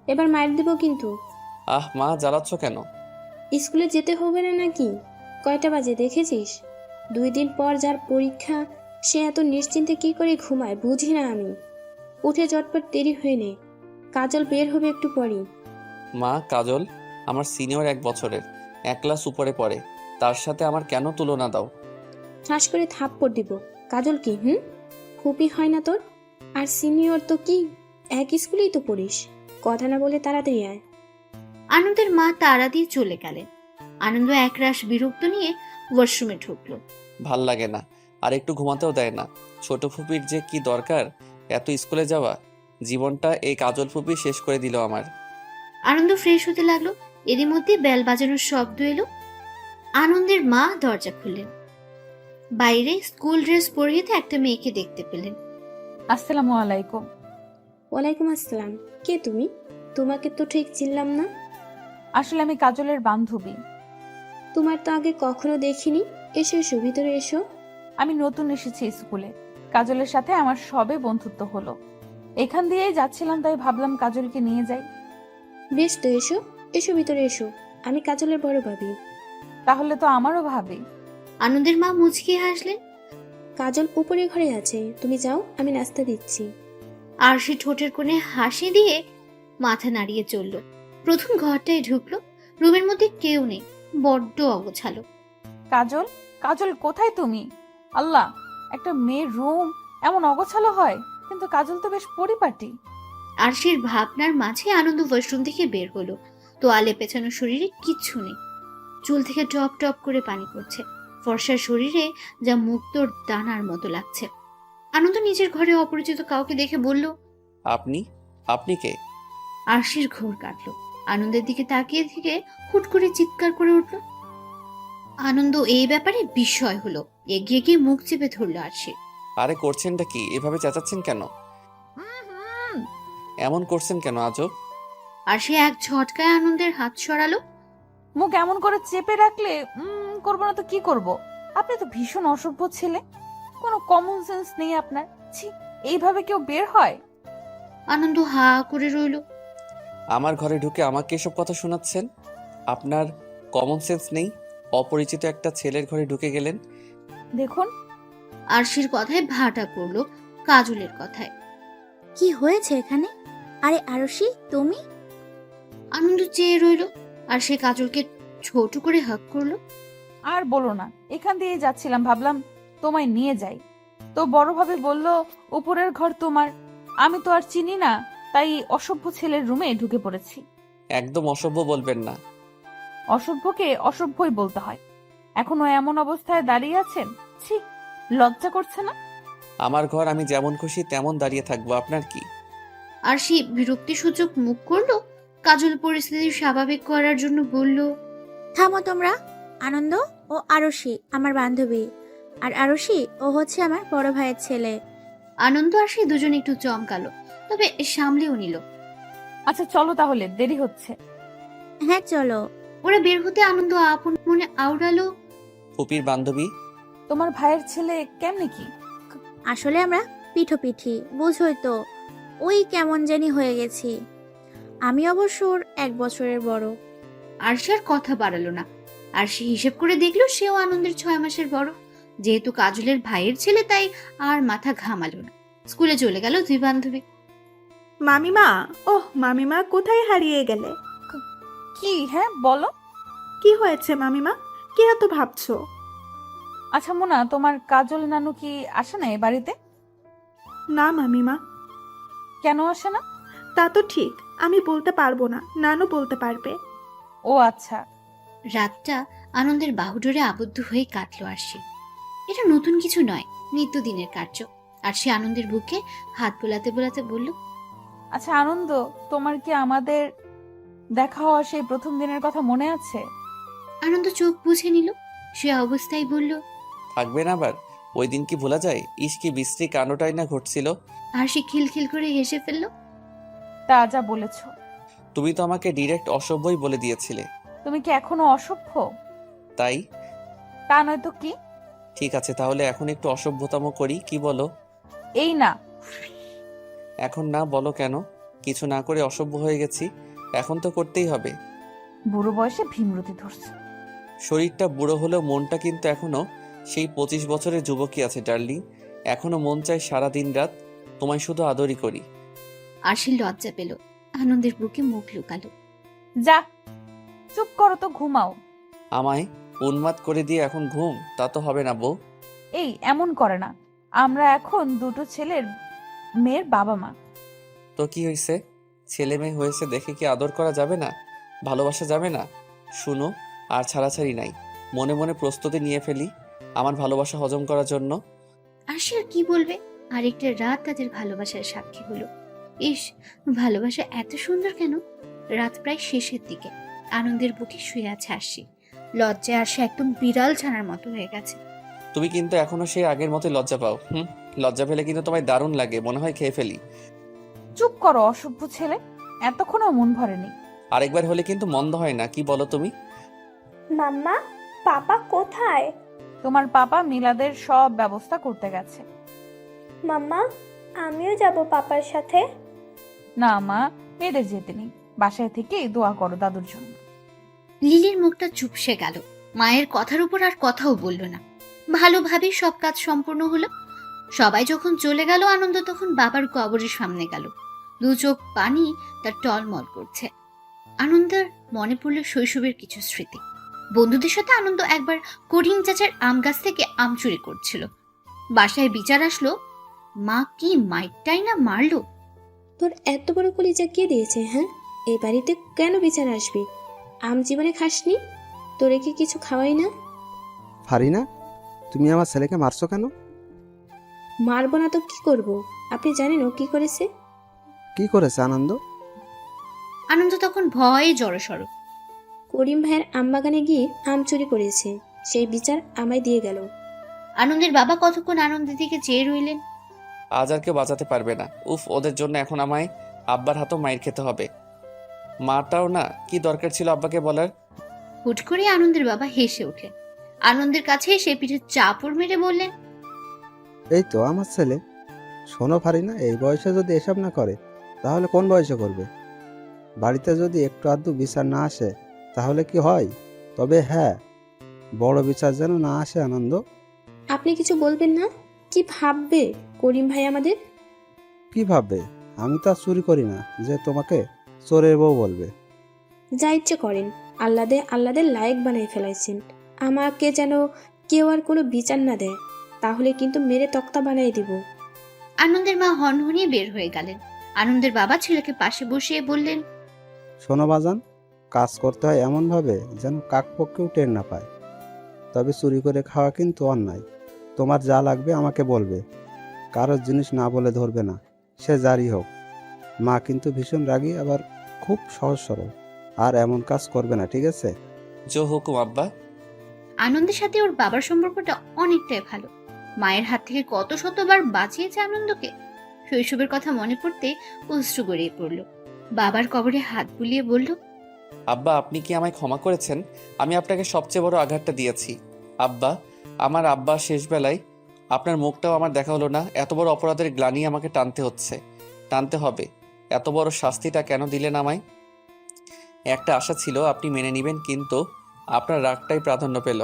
এবার মায়ের দেবো কিন্তু। আহ মা, জ্বালাচ্ছ কেন? স্কুলে যেতে হবে না নাকি? কয়টা বাজে দেখেছিস? 2 দিন পর যার পরীক্ষা, সে এত নিশ্চিন্তে কি করে ঘুমায় বুঝি না আমি। উঠে চটপট দেরি হয়ে নে, কাজল বের হবে একটু পরই। মা, কাজল আমার সিনিয়র 1 বছরের, 1 ক্লাস উপরে পড়ে, তার সাথে আমার কেন তুলনা দাও? ঠাস করে থাপ্পড় দিব। কাজল কি ফুপি হয় না তোর? আর সিনিয়র তো কি, এক স্কুলেই তো পড়িস। কথা না বলে তাড়াতাড়ি আয়। আনন্দের মা তাড়া দিয়ে চলে গেলেন। আনন্দ একরাশ বিরক্ত নিয়ে ওয়াশরুমে ঢুকলো। ভাল লাগে না, আর একটু ঘুমাতেও দেয় না। ছোট ফুপির যে কি দরকার এত স্কুলে যাওয়া? জীবনটা এই কাজল ফুপি শেষ করে দিল আমার। আনন্দ ফ্রেশ হতে লাগলো। এরই মধ্যে বেল বাজানোর শব্দ এলো। আনন্দের মা দরজা খুললেন। বাইরে স্কুল ড্রেস পরিহিত একটা মেয়েকে দেখতে পেলেন। আসসালামু আলাইকুম। ওয়ালাইকুম আসসালাম। কে তুমি? তোমাকে তো ঠিক চিনলাম না। আসলে আমি কাজলের বান্ধবী। তোমার তো আগে কখনো দেখিনি। এসো এসো, ভিতরে এসো। আমি নতুন এসেছি স্কুলে। কাজলের সাথে আমার সবে বন্ধুত্ব হলো। এখান দিয়েই যাচ্ছিলাম, তাই ভাবলাম কাজলকে নিয়ে যাই। বেশ তো, এসো এসো, ভিতরে এসো। আমি কাজলের বড় ভাবি। তাহলে তো আমারও ভাবি। আনন্দের মা মুচকি হাসলেন। কাজল উপরে ঘরে আছে, তুমি যাও, আমি নাস্তা দিচ্ছি। আর সে ঠোঁটের কোণে হাসি দিয়ে মাথা নাড়িয়ে চলল। প্রথম ঘরটায় ঢুকলো, রুমের মধ্যে কেউ নেই, বড্ড অগোছালো। কাজল, কাজল কোথায় তুমি? আল্লাহ, একটা মেয়ের রুম এমন অগোছালো হয়? কিন্তু কাজল তো বেশ পরিপাটি। আরশির ভাবনার মাঝে আনন্দ ওয়াশরুম থেকে বের হলো। তোয়ালে পেছানো শরীরে কিচ্ছু নেই, চুল থেকে টপ টপ করে পানি পড়ছে। ফর্সার শরীরে যা মুক্তোর দানার মতো লাগছে। আনন্দ নিজের ঘরে অপরিচিত কাউকে দেখে বলল, আপনি আপনি কে? আরশির ঘোর কাটলো। আনন্দের দিকে তাকিয়ে থেকে হুট করে চিৎকার করে উঠল। আনন্দ এই ব্যাপারে বিস্ময় হলো, এগিয়ে গিয়ে মুখ চেপে ধরলো আরশি। আরে করছেনটা কি? এভাবে চেঁচাচ্ছেন কেন? এমন করছেন কেন আজব? আরশি এক ঝটকায় আনন্দের হাত সরালো। মুখ এমন করে চেপে রাখলে করবো না তো কি করব? আপনি তো ভীষণ অসভ্য ছেলে, কোনো কমন সেন্স নেই আপনার। ছি, এইভাবে কেউ বের হয়? আনন্দ হা করে রইল। আমার ঘরে ঢুকে আমাকে এসব কথা শোনাচ্ছেন? আপনার কমন সেন্স নেই? অপরিচিত একটা ছেলের ঘরে ঢুকে গেলেন। দেখুন, আরশির কথায় ভাটা পড়লো কাজলের কথায়। কি হয়েছে এখানে? আরে আরশি, তুমি? আনন্দ চেয়ে রইল, আর সে কাজলকে ছোট করে হাক করলো। আর বলো না, এখান দিয়ে যাচ্ছিলাম, ভাবলাম তোমায় নিয়ে যাই। তো বড়ভাবে বলল উপরের ঘর তোমার। আমি তো আর চিনি না, তাই অসভ্য ছেলের রুমে ঢুকে পড়েছি। একদম অসভ্য বলবেন না। অসভ্যকে অসভ্যই বলতে হয়। এখনো এমন অবস্থায় দাঁড়িয়ে আছেন? ছি, লজ্জা করছে না? আমার ঘর, আমি যেমন খুশি তেমন দাঁড়িয়ে থাকবো, আপনার কি? আরশি বিরক্তিসূচক মুখ করলো। কাজল পরিস্থিতি স্বাভাবিক করার জন্য বলল, থামো তোমরা। আনন্দ ও আরশি আমার বান্ধবী, আর আরশি ও হচ্ছে আমার বড় ভাইয়ের ছেলে। আনন্দ আর সে দুজন একটু চমকালো, তবে সামলেও নিল। আচ্ছা চলো তাহলে, দেরি হচ্ছে। হ্যাঁ চলো। ওরা বের হতে আনন্দ আপন মনে আওড়ালো, ফুপির বান্ধবী। তোমার ভাইয়ের ছেলে কেমনে কি? আসলে আমরা পিঠোপিঠি, বুঝোই তো, ওই কেমন জানি হয়ে গেছি। আমি অবশ্য ওর 1 বছরের বড়। আরশি আর কথা বাড়ালো না। আরশি হিসেব করে দেখলো সেও আনন্দের 6 মাসের বড়। যেহেতু কাজলের ভাইয়ের ছেলে, তাই আর মাথা ঘামালো না। স্কুলে চলে গেল দুই বান্ধবী। মামিমা, ওহ মামিমা, কোথায় হারিয়ে গেলে? কি? হ্যাঁ বলো। কি হয়েছে মামিমা? কি এত ভাবছো? আচ্ছা মোনা, তোমার কাজল নানু কি আসে না এ বাড়িতে? না মামিমা। কেন আসে না? তা তো ঠিক, আমি বলতে পারবো না, নানু বলতে পারবে। ও আচ্ছা। রাতটা আনন্দের বাহুডোরে আবদ্ধ হয়ে কাটলো আরশি। এটা নতুন কিছু নয়, নিত্যদিনের কার্য। আরশি আনন্দের বুকে হাত বোলাতে বোলাতে বলল, আচ্ছা আনন্দ, তোমার কি আমাদের দেখা হওয়া সেই প্রথম দিনের কথা মনে আছে? আনন্দ চোখ বুঝে নিল। সে অবস্থায় বলল, থাকবেন আবার? ওই দিন কি ভোলা যায়? ইস, কি বিশ্রী কাণ্ডটাই না ঘটছিল। আরশি খিলখিল করে হেসে ফেলল। তা যা বলেছ। তুমি তো আমাকে ডিরেক্ট অসভ্যই বলে দিয়েছিলে। তুমি কি এখনো অসভ্য? তাই? তা নয় তো কি? ঠিক আছে, তাহলে এখন একটু অসভ্যতম করি, কি বলো? এই না। এখন না? বলো কেন? কিছু না করে অসভ্য হয়ে গেছি, এখন তো করতেই হবে। বুড়ো বয়সে ভীমরতি ধরছে। শরীরটা বুড়ো হলেও মনটা কিন্তু এখনো সেই 25 বছরের যুবকই আছে ডার্লিং। এখনো মন চায় সারা দিন রাত তোমায় শুধু আদরই করি। আরশি লজ্জা পেল, আনন্দের বুকে মুখ লুকালো। যা, চুপ করো তো, ঘুমাও। আমায় উন্মাদ করে দিয়ে এখন ঘুম? তা তো হবে না বউ। এই এমন করে না, আমরা এখন দুটো ছেলের মেয়ের বাবা মা। তো কি হয়েছে? ছেলে মেয়ে হয়েছে দেখে কি আদর করা যাবে না? ভালোবাসা যাবে না? শুনো, আর ছাড়াছাড়ি নাই। মনে মনে প্রস্তুতি নিয়ে ফেলি আমার ভালোবাসা হজম করার জন্য। আরশি আর কি বলবে? আরেকটা রাত তাদের ভালোবাসার সাক্ষী হলো। ইস, ভালোবাসা এত সুন্দর কেন? রাত প্রায় শেষের দিকে। আনন্দের বুকে শুয়ে আছে আরশি। লজ্জায় আরশি একদম বিড়াল ছানার মতো হয়ে গেছে। তুমি কিন্তু এখনো সেই আগের মতো লজ্জা পাও। লজ্জা পেলে কিন্তু তোমায় দারুণ লাগে, মনে হয় খেয়ে ফেলি। চুপ করো অসভ্য ছেলে, এতক্ষণও মন ভরেনি। আরেকবার হলে কিন্তু মন্দ হয় না, কি বলো তুমি? মাম্মা, পাপা কোথায়? তোমার পাপা মিলাদের সব ব্যবস্থা করতে গেছে। মাম্মা, আমিও যাব পাপার সাথে। না মা, মেয়েদের যেতে নেই, বাসায় থেকে দোয়া করো দাদুর জন্য। লিলির মুখটা চুপসে গেল। মায়ের কথার উপর আর কথাও বলল না। ভালোভাবেই সব কাজ সম্পূর্ণ হলো। সবাই যখন চলে গেল, আনন্দ তখন বাবার কবরের সামনে গেল। দু চোখ পানি তার টলমল করছে। আনন্দের মনে পড়ল শৈশবের কিছু স্মৃতি। বন্ধুদের সাথে আনন্দ একবার করিম চাচার আম গাছ থেকে আম চুরি করছিল। বাসায় বিচার আসলো, মা কি মাইকটাই না মারলো। তোর এত বড় কলিজা কে দিয়েছে? হ্যাঁ, এই বাড়িতে কেন বিচার আসবি? আম জীবনে খাসনি? তোরে কি কিছু খাওয়াই না? ফারিনা, তুমি আমার ছেলেকে মারছো কেন? মারবো না তো কি করব? আপনি জানেন ও কি করেছে? কি করেছে আনন্দ? আনন্দ তখন ভয়ে জড়সড়। করিম ভাইয়ের আম বাগানে গিয়ে আম চুরি করেছে, সেই বিচার আমায় দিয়ে গেল। আনন্দের বাবা কতক্ষণ আনন্দের দিকে চেয়ে রইলেন। আজ আর কেউ বাঁচাতে পারবে না। উফ, ওদের জন্য এখন আমায় আব্বার হাতেও মাইর খেতে হবে। মাটাও না, কি দরকার ছিল আব্বাকে বলার? হুট করে আনন্দের বাবা হেসে উঠলেন। আনন্দের কাছে এসে পিঠে চাপড় মেরে বললেন, এই তো আমার ছেলে। শোনো ফারিনা, এই বয়সে যদি এসব না করে তাহলে কোন বয়সে করবে? বাড়িতে যদি একটু আধটু বিচার না আসে তাহলে কি হয়? তবে হ্যাঁ, বড় বিচার যেন না আসে আনন্দ। আপনি কিছু বলবেন না? কি ভাববে করিম ভাই আমাদের? কি ভাববে? আমি তো আর চুরি করি না যে তোমাকে চোরের বউ বলবে। যা ইচ্ছে করেন, আল্লাদের লায়ক বানাই ফেলাইছেন। আমাকে যেন কেউ আর কোনো বিচার না দেয়, তাহলে কিন্তু মেরে তক্তা বানিয়ে দিব। আনন্দের মা হনহনিয়ে বের হয়ে গেলেন। আনন্দের বাবা ছেলেকে পাশে বসিয়ে বললেন, শোনো বাজান, কাজ করতে হয় এমনভাবে যেন কাকপক্ষেও টের না পায়। তবে চুরি করে খাওয়া কিন্তু অন্যায়। তোমার যা লাগবে আমাকে বলবে, কারোর জিনিস না বলে ধরবে না, সে যারই হোক। মা কিন্তু ভীষণ রাগী, আবার খুব সহজ সরল। আর এমন কাজ করবে না, ঠিক আছে? জো হুকুম আব্বা। আনন্দের সাথে ওর বাবার সম্পর্কটা অনেকটাই ভালো। মায়ের হাত থেকে কত শতবার বাঁচিয়েছে আনন্দকে। শৈশবের কথা মনে পড়তে অশ্রু গড়িয়ে পড়ল। বাবার কবরে হাত বুলিয়ে বলল, আব্বা, আপনি কি আমায় ক্ষমা করেছেন? আমি আপনাকে সবচেয়ে বড় আঘাতটা দিয়েছি। আব্বা, আমার আব্বা শেষ বেলায় আপনার মুখটাও আমার দেখা হলো না। এত বড় অপরাধের গ্লানি আমাকে টানতে হবে। এত বড় শাস্তিটা কেন দিলেন আমায়? একটা আশা ছিল আপনি মেনে নেবেন, কিন্তু আপনার রাগটাই প্রাধান্য পেল।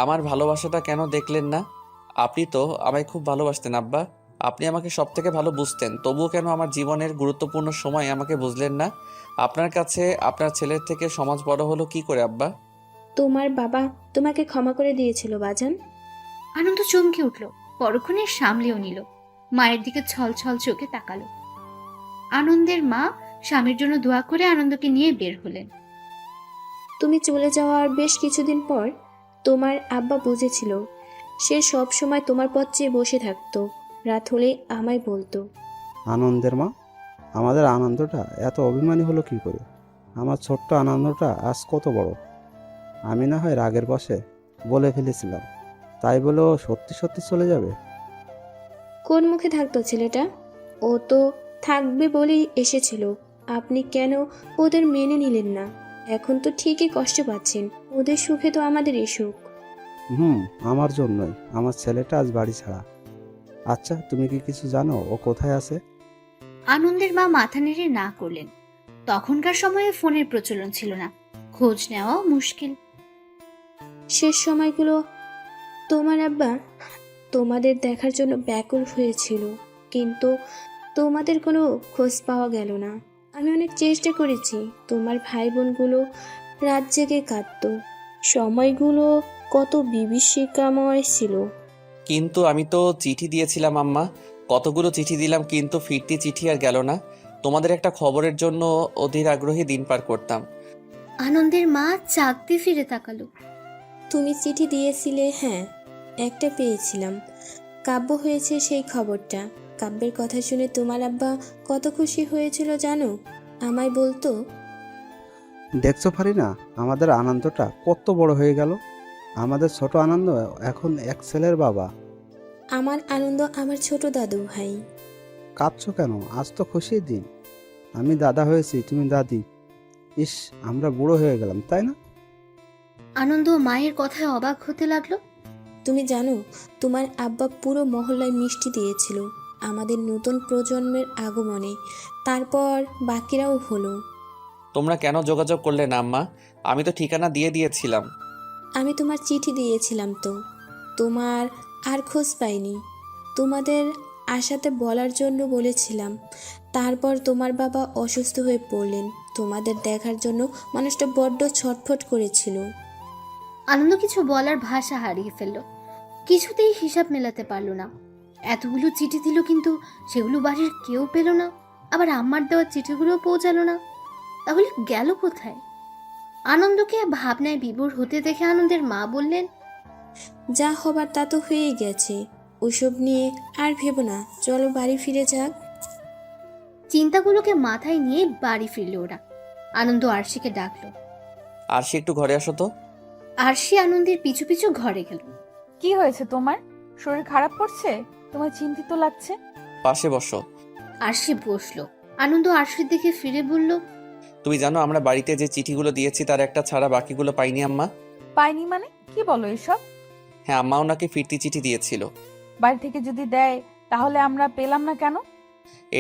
আমার ভালোবাসাটা কেন দেখলেন না? আপনি তো আমায় খুব ভালোবাসতেন আব্বা। আপনি আমাকে সব থেকে ভালো বুঝতেন, তবুও কেন আমার জীবনের গুরুত্বপূর্ণ সময় আমাকে বুঝলেন না? আপনার কাছে আপনার ছেলের থেকে সমাজ বড় হলো কি করে আব্বা? তোমার বাবা তোমাকে ক্ষমা করে দিয়েছিল বাজান। আনন্দ চমকে উঠল, পরক্ষণে সামলেও নিল। মায়ের দিকে ছল ছল চোখে তাকালো। আনন্দের মা স্বামীর জন্য দোয়া করে আনন্দকে নিয়ে বের হলেন। তুমি চলে যাওয়ার বেশ কিছুদিন পর তোমার আব্বা বুঝেছিল। সে সব সময় তোমার পথ চেয়ে বসে থাকতো। রাত হলে আমায় বলতো, আনন্দের মা, আমাদের আনন্দটা এত অভিমানী হলো কি করে? আমার ছোট্ট আনন্দটা আজ কত বড়। আমি না হয় রাগের বশে বলে ফেলেছিলাম, তাই বলে ও সত্যি সত্যি চলে যাবে? কোন মুখে থাকতো ছেলেটা? ও তো থাকবে বলেই এসেছিল। আপনি কেন ওদের মেনে নিলেন না? এখন তো ঠিকই কষ্ট পাচ্ছেন। ওদের সুখে তো আমাদেরই সুখ। আমার জন্যই আমার ছেলেটা আজ বাড়ি ছাড়া। আচ্ছা, তুমি কি কিছু জানো ও কোথায় আছে? আনন্দের মা মাথা নেড়ে না করলেন। তখনকার সময়ে ফোনের প্রচলন ছিল না, খোঁজ নেওয়াও মুশকিল। শেষ সময়গুলো তোমার আব্বা তোমাদের দেখার জন্য ব্যাকুল হয়েছিল, কিন্তু তোমাদের কোনো খোঁজ পাওয়া গেল না। আমি অনেক চেষ্টা করেছি। তোমার ভাই বোনগুলো রাত জেগে কাঁদতো। সময়গুলো কত বিভীষিকাময় ছিল। কিন্তু আমি তো চিঠি দিয়েছিলাম আম্মা, কতগুলো চিঠি দিলাম, কিন্তু ফিরতি চিঠি আর গেল না। তোমাদের একটা খবরের জন্য অধীর আগ্রহী দিন পার করতাম। আনন্দের মা চাকতে ফিরে তাকালো। তুমি চিঠি দিয়েছিলে, হ্যাঁ, একটা পেয়েছিলাম। কাব্য হয়েছে সেই খবরটা। কাব্যের কথা শুনে তোমার আব্বা কত খুশি হয়েছিল জানো? আমায় বলতো, দেখছো ফারিনা, আমাদের আনন্দটা কত বড় হয়ে গেল। আমাদের ছোট আনন্দ এখন এক ছেলের বাবা। আমার আনন্দ আমার ছোট দাদু ভাই। কাঁদছো কেন? আজ তো খুশির দিন। আমি দাদা হয়েছি, তুমি দাদি। ইস, আমরা বুড়ো হয়ে গেলাম, তাই না? আনন্দ মায়ের কথায় অবাক হতে লাগলো। তুমি জানো, তোমার আব্বা পুরো মহল্লায় মিষ্টি দিয়েছিল আমাদের নতুন প্রজন্মের আগমনে। তারপর বাকিরাও হলো। তোমরা কেন যোগাযোগ করলে না আম্মা? আমি তো ঠিকানা দিয়ে দিয়েছিলাম। আমি তোমার চিঠি দিয়েছিলাম তো, তোমার আর খোঁজ পাইনি। তোমাদের আশাতে বলার জন্য বলেছিলাম। তারপর তোমার বাবা অসুস্থ হয়ে পড়লেন। তোমাদের দেখার জন্য মানুষটা বড্ড ছটফট করেছিল। আনন্দ কিছু বলার ভাষা হারিয়ে ফেলল। কিছুতেই হিসাব মেলাতে পারল না। এতগুলো চিঠি দিল, কিন্তু সেগুলো বাড়ির কেউ পেল না। আবার আম্মার দেওয়া চিঠিগুলো পৌঁছালো না। তাহলে গেল কোথায়? আনন্দকে ভাবনায় বিভোর হতে দেখে আনন্দের মা বললেন, যা হবার তা তো হয়ে গেছে, ওইসব নিয়ে আর ভেবো না, চলো বাড়ি ফিরে যাক। চিন্তাগুলোকে মাথায় নিয়ে বাড়ি ফিরল ওরা। আনন্দ আরশিকে ডাকলো। আরশি, একটু ঘরে আসো তো। আরশি আনন্দের পিছু পিছু ঘরে গেল। কি হয়েছে তোমার? শরীর খারাপ করছে? তোমার চিন্তিত লাগছে। পাশে বসো। আরশি বসলো। আনন্দ আরশির দিকে ফিরে বলল, তুমি জানো আমরা বাড়িতে যে চিঠিগুলো দিয়েছি তার একটা ছাড়া বাকিগুলো পাইনি আম্মা। পাইনি মানে? কি বলো এসব? হ্যাঁ, আম্মা ওনাকে ফিরতি চিঠি দিয়েছিল। বাড়ি থেকে যদি দেয় তাহলে আমরা পেলাম না কেন?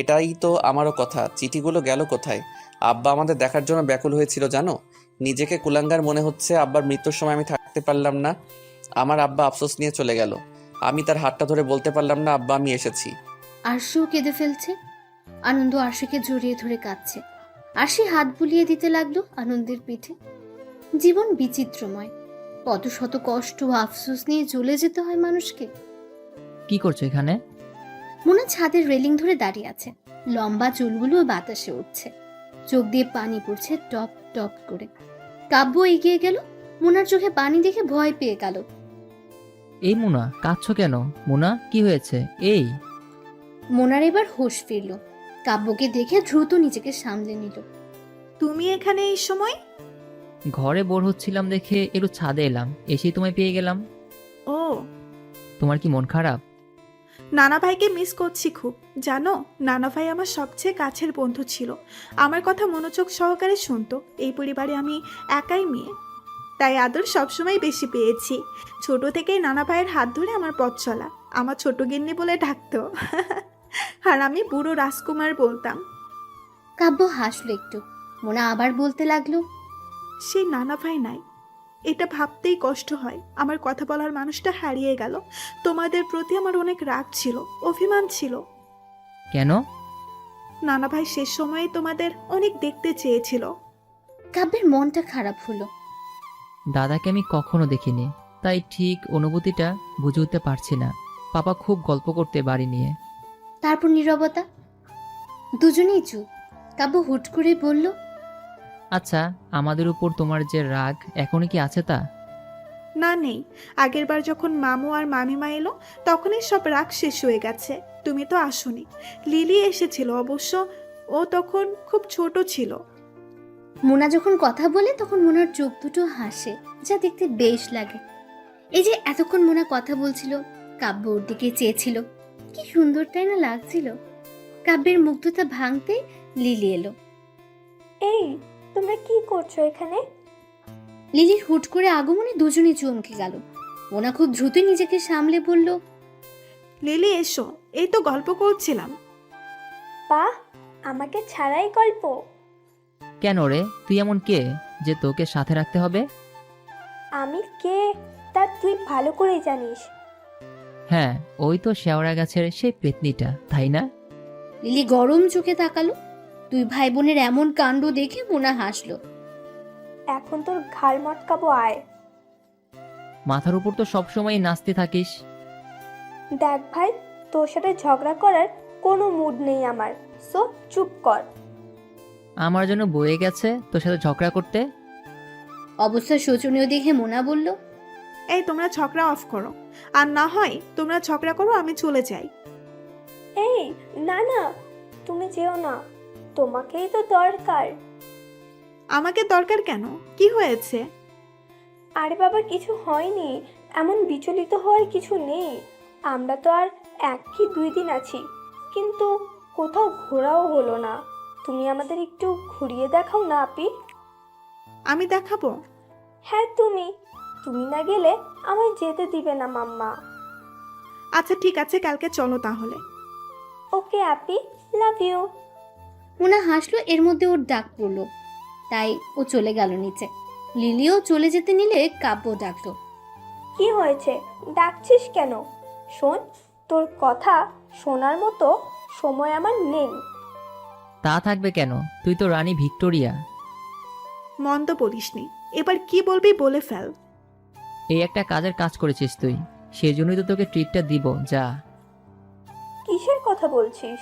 এটাই তো আমারও কথা, চিঠিগুলো গেল কোথায়? আব্বা আমাদের দেখার জন্য ব্যাকুল হয়েছিল জানো। নিজেকে কুলাঙ্গার মনে হচ্ছে। আব্বার মৃত্যুর সময় আমি থাকতে পারলাম না। আমার আব্বা আফসোস নিয়ে চলে গেল। আমি তার হাতটা ধরে বলতে পারলাম না আব্বা আমি এসেছি। আরশিও কেঁদে ফেলছে। আনন্দ আরশিকে জড়িয়ে ধরে কাঁদছে। আরশি হাত বুলিয়ে দিতে লাগলো আনন্দের পিঠে। জীবন বিচিত্রময়। কত শত কষ্ট ও আফসোস নিয়ে চলে যেতে হয় মানুষকে। কি করছো এখানে? মোনা ছাদের রেলিং ধরে দাঁড়িয়ে আছে। লম্বা চুলগুলো বাতাসে উঠছে। চোখ দিয়ে পানি পড়ছে টপ টপ করে। কাব্য এগিয়ে গেল। মোনার চোখে পানি দেখে ভয় পেয়ে গেল। এই মুনা, কাঁদছো কেন? মুনা, কি হয়েছে? এই মোনার এবার হোশ ফিরল। কাব্যকে দেখে দ্রুত নিজেকে সামলে নিল। তুমি এখানে এই সময়? ঘরে বোর হচ্ছিলাম দেখে একটু ছাদে এলাম, এসেই তোমায় পেয়ে গেলাম। ও, তোমার কি মন খারাপ? নানা ভাইকে মিস করছি খুব। জানো, নানা ভাই আমার সবচেয়ে কাছের বন্ধু ছিল। আমার কথা মনোযোগ সহকারে শুনতো। এই পরিবারে আমি একাই মেয়ে, তাই আদর সবসময় বেশি পেয়েছি। ছোট থেকেই নানা ভাইয়ের হাত ধরে আমার পথ চলা। আমার ছোট গিন্নি বলে ডাকতো আর আমি বুড়ো রাজকুমার বলতাম। কাব্য হাসলো একটু। মোনা আবার বলতে লাগলো, সেই নানা ভাই নাই, এটা ভাবতেই কষ্ট হয়। আমার কথা বলার মানুষটা হারিয়ে গেল। তোমাদের প্রতি আমার অনেক রাগ ছিল, অভিমান ছিল। কেন? নানা ভাই শেষ সময়ে তোমাদের অনেক দেখতে চেয়েছিল। কাব্যের মনটা খারাপ হলো। দাদাকে আমি কখনো দেখিনি, তাই ঠিক অনুভূতিটা বুঝে উঠতে পারছি না। পাপা খুব গল্প করতে বাড়ি নিয়ে। তারপর নীরবতা। দুজনেই চুপ। কাব্য হুট করে বলল, আচ্ছা, আমাদের উপর তোমার যে রাগ এখনই কি আছে তা? না, নেই। আগের বার যখন মামু আর মামিমা এলো তখনই সব রাগ শেষ হয়ে গেছে। তুমি তো আসোনি। লিলি এসেছিল অবশ্য, ও তখন খুব ছোট ছিল। মোনা যখন কথা বলে তখন মোনার চোখ দুটো হাসে, যা দেখতে বেশ লাগে। এই যে এতক্ষণ মোনা কথা বলছিল, কাব্য ওর দিকে চেয়েছিল, কি সুন্দরটাই না লাগছিল। কাব্যের মুগ্ধতা ভাঙতে লিলি এলো। এই, তোমরা কি করছো এখানে? লিলির হুট করে আগমনে দুজনে চমকে গেল। মোনা খুব দ্রুত নিজেকে সামলে বলল, লিলি এসো, এই তো গল্প করছিলাম। বাহ, আমাকে ছাড়াই গল্প? কেন রে, তুই এমন কে যে তোকে সাথে রাখতে হবে? আমি কে তা তুই ভালো করেই জানিস। হ্যাঁ, ওই তো শেওড়া গাছের সেই পেতনিটা, তাই না? লিলি গরম চোখে তাকালো। দুই ভাই বোনের এমন কাণ্ড দেখে মোনা হাসলো। এখন তোর ঘাড় মটকাবো, আয়। মাথার উপর তো সবসময় নাচতে থাকিস। দেখ ভাই, তোর সাথে ঝগড়া করার কোনো মুড নেই আমার, সো চুপ কর। আমার জন্য বয়ে গেছে তোর সাথে ঝগড়া করতে। অবস্থা শোচনীয় দেখে মোনা বলল, এই তোমরা ঝগড়া অফ করো, আর না হয় তোমরা ঝগড়া করো, আমি চলে যাই। এই, না না, তুমি যেও না, তোমাকেই তো দরকার। আমাকে দরকার কেন? কি হয়েছে? আরে বাবা, কিছু হয়নি, এমন বিচলিত হওয়ার কিছু নেই। আমরা তো আর 1 কি 2 দিন আছি, কিন্তু কোথাও ঘোরাও হলো না। তুমি আমাদের একটু ঘুরিয়ে দেখাও না আপি। আমি দেখাবো? হ্যাঁ তুমি না গেলে আমায় যেতে দিবে না মাম্মা। আচ্ছা ঠিক আছে, কালকে চলো তাহলে। ওকে আপি, লাভ ইউ। মোনা হাসলো। এর মধ্যে ওর ডাক পড়লো, তাই ও চলে গেল নিচে। লিলিও চলে যেতে নিলে কাব্য ডাকলো, কি হয়েছে, ডাকছিস কেন? শোন, তোর কথা শোনার মতো সময় আমার নেই। তা থাকবে কেন, তুই তো রানী ভিক্টোরিয়া। মন্দ বলিসনি, এবার কি বলবি বলে ফেল। এই একটা কাজের কাজ করেছিস তুই, সেই জন্যই তো তোকে ট্রিটটা দিব। যা। কিসের কথা বলছিস?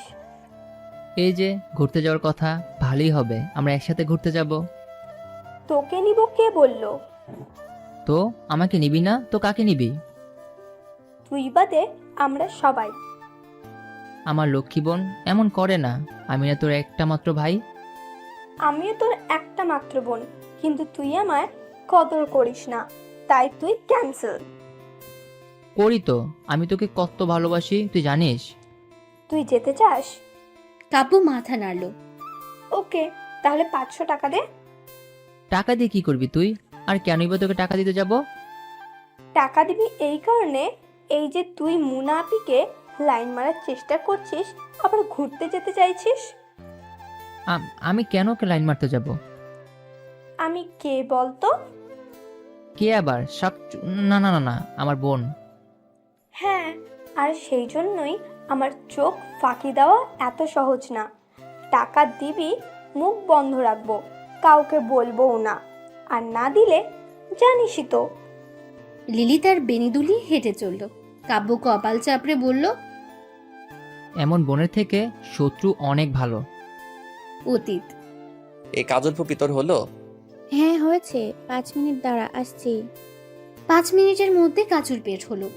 এই যে ঘুরতে যাওয়ার কথা, ভালোই হবে, আমরা একসাথে ঘুরতে যাব। তোকে নিব কে বলল? তো আমাকে নিবি না তো কাকে নিবি? তুই বাদে আমরা সবাই। আমার লক্ষ্মী বোন এমন করে না, আমি না তোর একটা মাত্র ভাই। আমিও তোর একটা মাত্র বোন, কিন্তু তুই আমার কদর করিস না, তাই তুই ক্যান্সেল। করি তো, আমি তোকে কত ভালোবাসি তুই জানিস। তুই যেতে চাস? কাব্য মাথা নাড়ল। ওকে, তাহলে 500 টাকা দে। টাকা দিয়ে কি করবি তুই? আর কেনই বা তোকে টাকা দিতে যাব? টাকা দিবি এই কারণে, এই যে তুই মুনা আপিকে লাইন মারার চেষ্টা করছিস, আবার ঘুরতে যেতে চাইছিস। আমি কেন ওকে লাইন মারতে যাব? আমি কে বলতো? কে আবার? না না না না, আমার বোন। হ্যাঁ, আর সেই জন্যই আমার চোখ ফাঁকি দেওয়া এত সহজ না। টাকা দিবি, মুখ বন্ধ রাখবো, কাউকে বলবোও না, আর না দিলে জানিসই তো। লিলি তার বেনি দুলিয়ে হেঁটে চলল। কাব্য কপাল চাপড়ে বলল, এমন বোনের থেকে শত্রু অনেক ভালো। অতীত। এই কাজল ফুপি তোর হলো? হ্যাঁ হয়েছে, 5 মিনিট দাঁড়া, আসছি। 5 মিনিটের মধ্যে কাজল পেট হলো।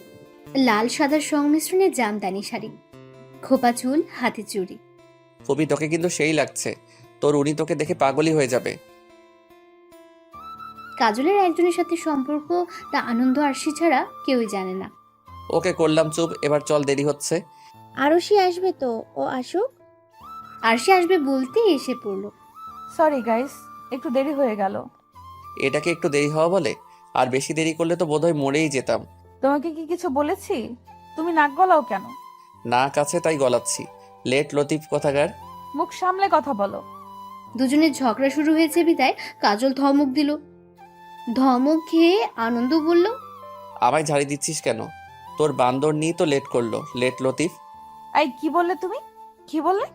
লাল সাদার সংমিশ্রণে জামদানি শাড়ি, খোপা চুল, হাতে চুড়ি। ফুপি তোকে কিন্তু সেই লাগছে, তোর উনি তোকে দেখে পাগলই হয়ে যাবে। কাজলের একজনের সাথে সম্পর্ক তা আনন্দ আরশি ছাড়া কেউই জানে না। ওকে করলাম চুপ, এবার চল, দেরি হচ্ছে। আরশি আসবে তো, ও আসুক। আরশি আসবে বলতে এসে পড়লো। সরি গাইস, একটু দেরি হয়ে গেল। এটাকে একটু দেরি হওয়া বলে? আর বেশি দেরি করলে তো বোধহয় মরেই যেতাম। তোমাকে কি কিছু বলেছি? তুমি নাক গলাও কেন? না কাছে তাই গলাচ্ছি। লেট লতিফ কথাকার। মুখ সামলে কথা বলো। দুজনের ঝগড়া শুরু হয়েছে বিদায় কাজল ধমক দিল। ধমক খেয়ে আনন্দ বলল, আমায় ঝাড়ি দিচ্ছিস কেন? তোর বান্দর নিয়ে তো লেট করলো। লেট লতিফ। এই কি বললে তুমি? কি বললে?